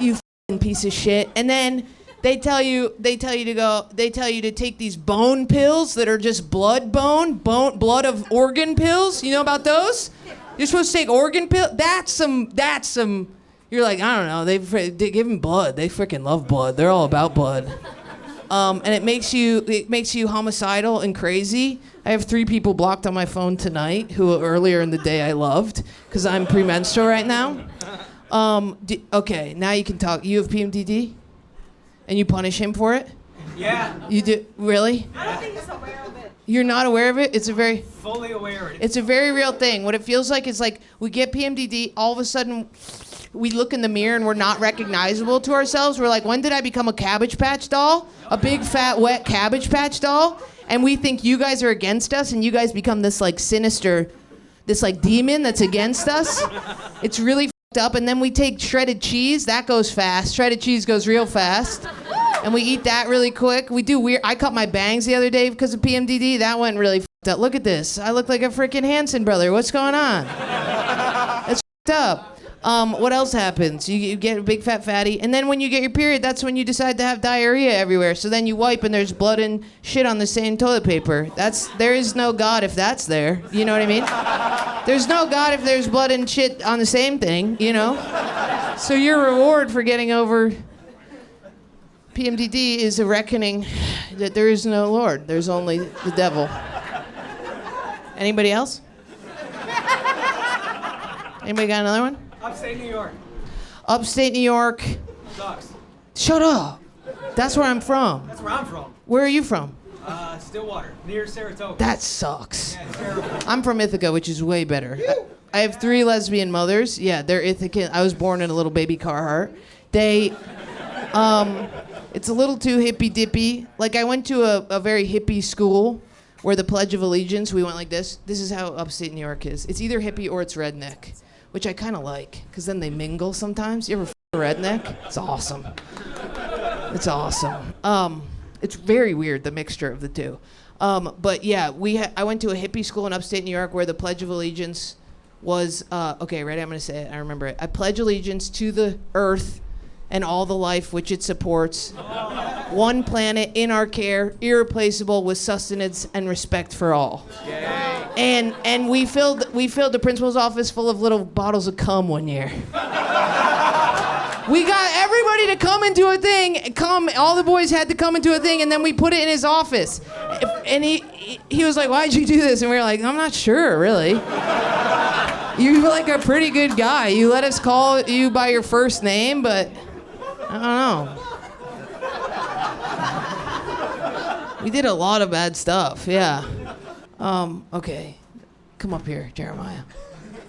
you f***ing piece of shit, and then they tell you to take these bone pills that are just blood of organ pills. You know about those? You're supposed to take organ pills. That's some. You're like, I don't know. They give them blood. They freaking love blood. They're all about blood. And it makes you homicidal and crazy. I have 3 people blocked on my phone tonight who earlier in the day I loved because I'm premenstrual right now. Okay, now you can talk. You have PMDD, and you punish him for it. Yeah. You do? Really? I don't think he's aware of it. You're not aware of it? It's a very Fully aware of it. It's a very real thing. What it feels like is like we get PMDD, all of a sudden we look in the mirror and we're not recognizable to ourselves. We're like, when did I become a Cabbage Patch doll? A big fat wet Cabbage Patch doll? And we think you guys are against us, and you guys become this like sinister, this like demon that's against us. It's really fucked up. And then we take shredded cheese, that goes fast. Shredded cheese goes real fast. And we eat that really quick. We do weird. I cut my bangs the other day because of PMDD. That went really fucked up. Look at this. I look like a freaking Hanson brother. What's going on? It's fucked up. What else happens? You get a big fat fatty, and then when you get your period, that's when you decide to have diarrhea everywhere. So then you wipe, and there's blood and shit on the same toilet paper. There is no God if that's there. You know what I mean? There's no God if there's blood and shit on the same thing. You know. So your reward for getting over PMDD is a reckoning that there is no Lord. There's only the devil. Anybody else? Anybody got another one? Upstate New York. Upstate New York. Sucks. Shut up. That's where I'm from. That's where I'm from. Where are you from? Stillwater, near Saratoga. That sucks. Yeah, it's terrible. I'm from Ithaca, which is way better. I have 3 lesbian mothers. Yeah, they're Ithacan. I was born in a little baby Carhartt. It's a little too hippy dippy. Like I went to a very hippie school where the Pledge of Allegiance, we went like this. This is how upstate New York is. It's either hippie or it's redneck. which I kind of like, because then they mingle sometimes. You ever f*** a redneck? It's awesome. It's awesome. It's very weird, the mixture of the two. But yeah, I went to a hippie school in upstate New York where the Pledge of Allegiance was, okay, ready? I'm going to say it. I remember it. I pledge allegiance to the earth and all the life which it supports. One planet in our care, irreplaceable with sustenance and respect for all. And we filled the principal's office full of little bottles of cum one year. We got everybody to come into a thing. All the boys had to come into a thing, and then we put it in his office. And he was like, "Why'd you do this?" And we were like, "I'm not sure, really. You're like a pretty good guy. You let us call you by your first name, but I don't know." We did a lot of bad stuff, yeah. Okay. Come up here, Jeremiah.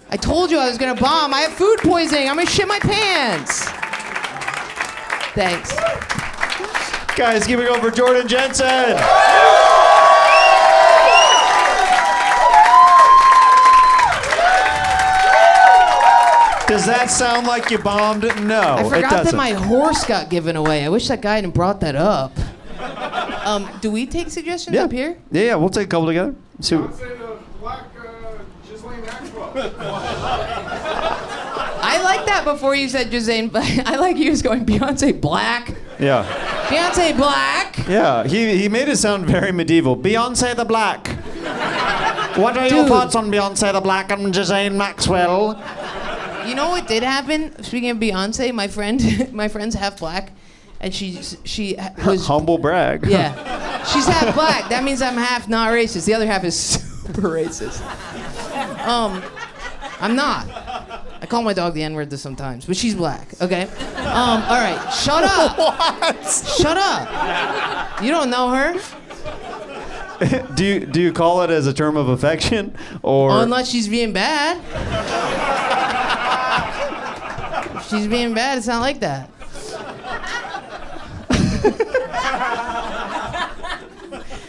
I told you I was gonna bomb. I have food poisoning. I'm gonna shit my pants. Thanks. Guys, give it up for Jordan Jensen. Does that sound like you bombed? No, I it forgot doesn't. that my horse got given away. I wish that guy hadn't brought that up. Do we take suggestions up here? Yeah, we'll take a couple together. See what- I like that before you said Jazane, but I like you was going Beyonce Black. Yeah. Beyonce Black. Yeah, he made it sound very medieval. Beyonce the Black. What are your thoughts on Beyonce the Black and Jazane Maxwell? You know what did happen? Speaking of Beyonce, my friend's half black, and she was humble brag. Yeah, she's half black. That means I'm half not racist. The other half is super racist. I'm not. I call my dog the N-word sometimes, but she's black. Okay. All right. Shut up. What? Shut up. You don't know her. do you call it as a term of affection or? Unless she's being bad. If she's being bad, it's not like that.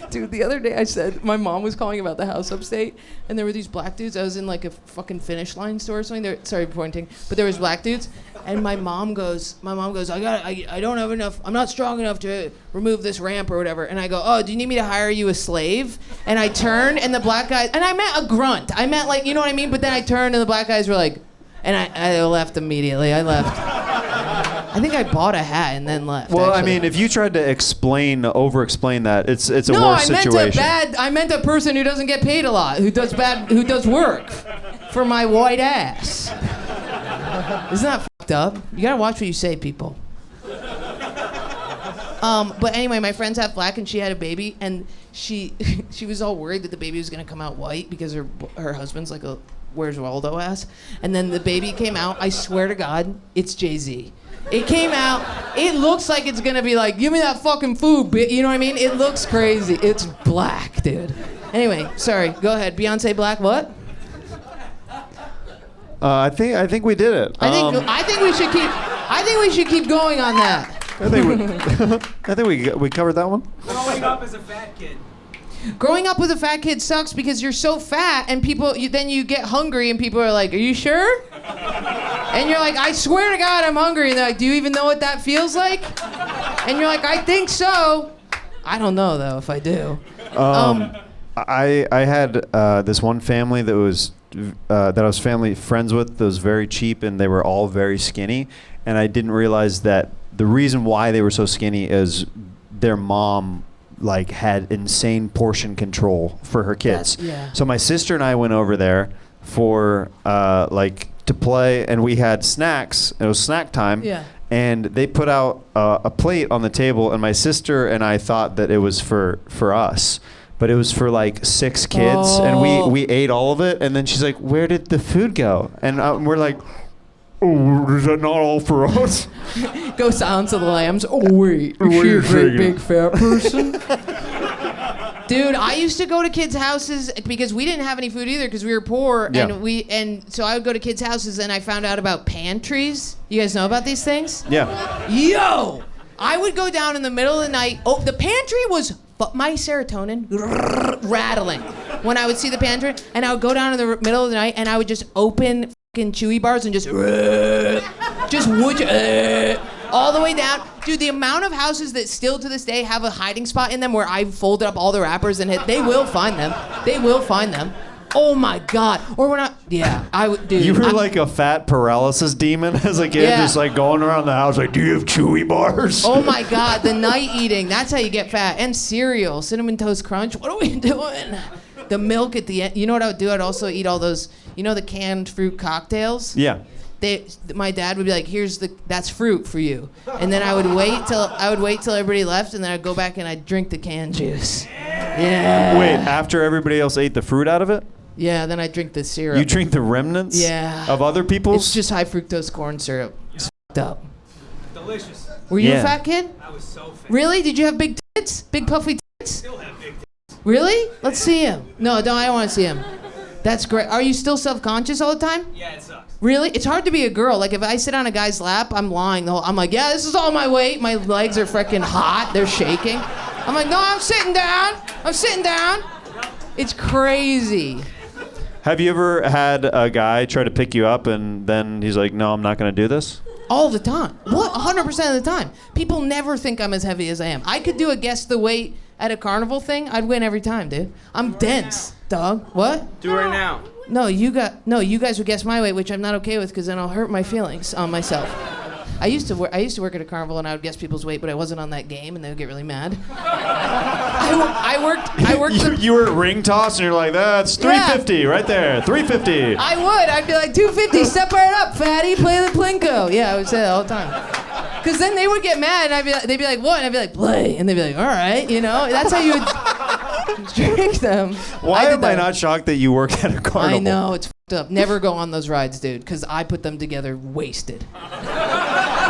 Dude, the other day I said my mom was calling about the house upstate, and there were these black dudes. I was in like a fucking Finish Line store or something. Sorry, pointing, but there was black dudes, and my mom goes, I don't have enough. I'm not strong enough to remove this ramp or whatever. And I go, oh, do you need me to hire you a slave? And I turned, and the black guys, and I meant a grunt. I meant like, you know what I mean? But then I turned, and the black guys were like, and I left immediately. I left. I think I bought a hat and then left. Well, actually. I mean, if you tried to over-explain that, it's a worse situation. I meant a person who doesn't get paid a lot, who does work for my white ass. Isn't that fucked up? You gotta watch what you say, people. But anyway, my friend's half black and she had a baby, and she was all worried that the baby was gonna come out white because her husband's like a Where's Waldo ass. And then the baby came out. I swear to God, it's Jay-Z. It came out. It looks like it's gonna be like, give me that fucking food, bitch. You know what I mean? It looks crazy. It's black, dude. Anyway, sorry. Go ahead. Beyonce Black. What? I think we did it. I think we should keep going on that. I think we covered that one. Growing up as a fat kid. Growing up with a fat kid sucks because you're so fat and then you get hungry and people are like, are you sure? And you're like, I swear to God I'm hungry. And they're like, do you even know what that feels like? And you're like, I think so. I don't know though if I do. I had this one family that was that I was friends with that was very cheap, and they were all very skinny, and I didn't realize that the reason why they were so skinny is their mom like had insane portion control for her kids. Yeah. So my sister and I went over there for to play, and we had snacks. It was snack time. Yeah. And they put out a plate on the table, and my sister and I thought that it was for us, but it was for like 6 kids, and we ate all of it. And then she's like, "Where did the food go?" And we're like, "Oh, is that not all for us?" Go Silence of the Lambs. Oh wait, is she a great big fat person? Dude, I used to go to kids' houses because we didn't have any food either because we were poor, Yeah. and so I would go to kids' houses and I found out about pantries. You guys know about these things? Yeah. Yo, I would go down in the middle of the night. Oh, the pantry was my serotonin rattling when I would see the pantry, and I would go down in the middle of the night and I would just open fucking Chewy bars and just would all the way down. Dude, the amount of houses that still to this day have a hiding spot in them where I've folded up all the wrappers and hit, they will find them. They will find them. Oh my God. Or when I would, dude. You were like a fat paralysis demon as a kid, just like going around the house like, do you have Chewy bars? Oh my God, the night eating, that's how you get fat. And cereal, Cinnamon Toast Crunch, what are we doing? The milk at the end. You know what I would do? I'd also eat all those, you know the canned fruit cocktails? Yeah. My dad would be like, that's fruit for you. And then I would wait till everybody left, and then I'd go back and I'd drink the canned juice. Yeah. Wait, after everybody else ate the fruit out of it? Yeah, then I drink the syrup. You drink the remnants? Yeah. Of other people's? It's just high fructose corn syrup. It's f***ed up. Delicious. Were you a fat kid? I was so fat. Really? Did you have big tits? Big puffy tits? Still have big tits. Really? Let's see him. No, I don't want to see him. That's great. Are you still self-conscious all the time? Yeah, it sucks. Really? It's hard to be a girl. Like, if I sit on a guy's lap, I'm lying the whole... I'm like, yeah, this is all my weight. My legs are freaking hot. They're shaking. I'm like, no, I'm sitting down. I'm sitting down. It's crazy. Have you ever had a guy try to pick you up and then he's like, no, I'm not going to do this? All the time. What? 100% of the time. People never think I'm as heavy as I am. I could do a guess the weight at a carnival thing. I'd win every time, dude. I'm dense, dog. What? Do it now. No, you guys would guess my weight, which I'm not okay with because then I'll hurt my feelings on myself. I used to work at a carnival and I would guess people's weight, but I wasn't on that game and they would get really mad. I worked. You were at ring toss and you're like, that's 350 right there, 350. I would. I'd be like, 250, step right up, fatty, play the plinko. Yeah, I would say that all the time. Because then they would get mad and they'd be like, what? And I'd be like, play. And they'd be like, all right, you know. That's how you would trick them. Why am I not shocked that you work at a carnival? I know, it's f***ed up. Never go on those rides, dude, because I put them together wasted.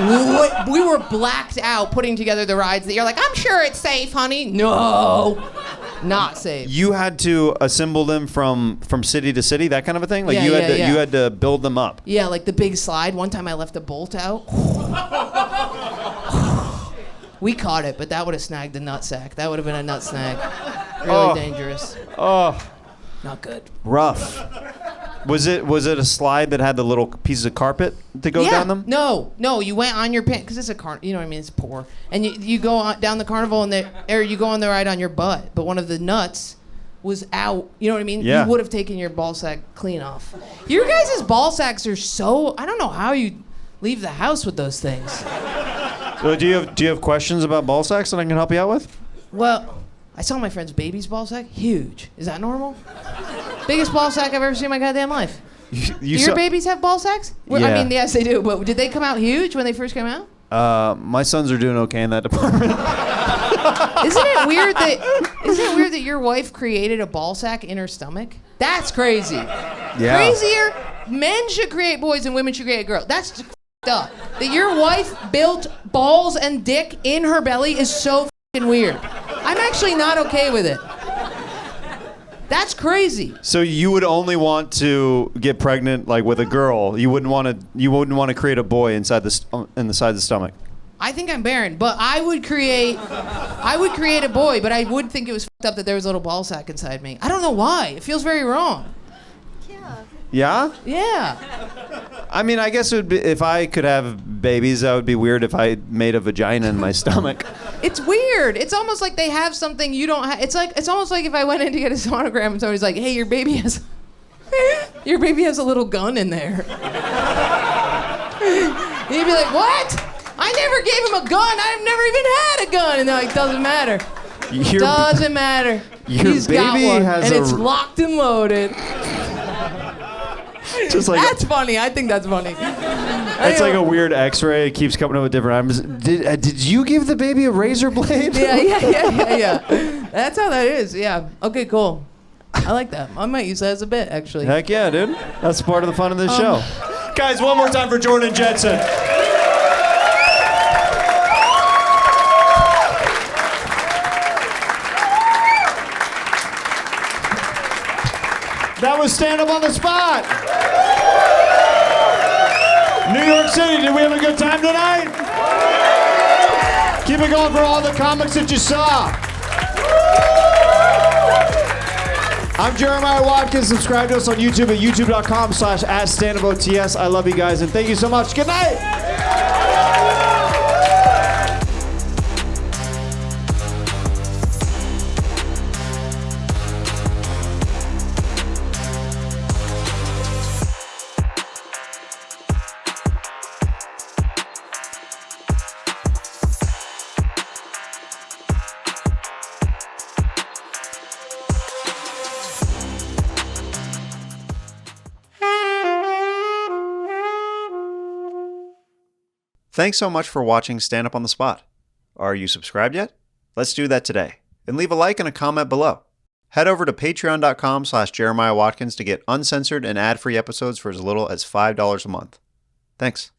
We were blacked out putting together the rides that you're like, I'm sure it's safe, honey. No, not safe. You had to assemble them from city to city, that kind of a thing? Like Yeah, you had to build them up. Yeah, like the big slide. One time I left a bolt out. We caught it, but that would have snagged the nutsack. That would have been a nut snag. Really dangerous. Oh. Not good. Rough. Was it a slide that had the little pieces of carpet to go down them? No, you went on your pants because it's a you know what I mean, it's poor. And you go on, down the carnival or you go on the ride on your butt, but one of the nuts was out. You know what I mean? Yeah. You would have taken your ball sack clean off. Your guys' ball sacks are so, I don't know how you leave the house with those things. So do you have questions about ball sacks that I can help you out with? Well, I saw my friend's baby's ball sack. Huge. Is that normal? Biggest ball sack I've ever seen in my goddamn life. Do your babies have ball sacks? Yeah. I mean, yes, they do. But did they come out huge when they first came out? My sons are doing okay in that department. Isn't it weird that your wife created a ball sack in her stomach? That's crazy. Yeah. Crazier. Men should create boys and women should create girls. That's just f***ed up. That your wife built balls and dick in her belly is so f***ing weird. I'm actually not okay with it. That's crazy. So you would only want to get pregnant like with a girl. You wouldn't want to create a boy inside the stomach. I think I'm barren, but I would create a boy, but I would think it was f***ed up that there was a little ball sack inside me. I don't know why. It feels very wrong. Yeah? Yeah. I mean, I guess it would be, if I could have babies, that would be weird if I made a vagina in my stomach. It's weird. It's almost like they have something you don't have. It's almost like if I went in to get a sonogram and somebody's like, "Hey, your baby has a little gun in there." You'd be like, "What? I never gave him a gun. I've never even had a gun." And they're like, "Doesn't matter. Doesn't matter. He's got one, and it's locked and loaded." Just like that's funny. I think that's funny. It's like a weird X-ray. It keeps coming up with different items. Did you give the baby a razor blade? Yeah. That's how that is. Yeah. Okay, cool. I like that. I might use that as a bit, actually. Heck yeah, dude. That's part of the fun of this show. Guys, one more time for Jordan Jensen. That was Stand Up on the Spot. New York City, did we have a good time tonight? Keep it going for all the comics that you saw. I'm Jeremiah Watkins. Subscribe to us on YouTube at youtube.com/@standupots. I love you guys, and thank you so much. Good night. Thanks so much for watching Stand Up on the Spot. Are you subscribed yet? Let's do that today. And leave a like and a comment below. Head over to patreon.com/Jeremiah Watkins to get uncensored and ad-free episodes for as little as $5 a month. Thanks.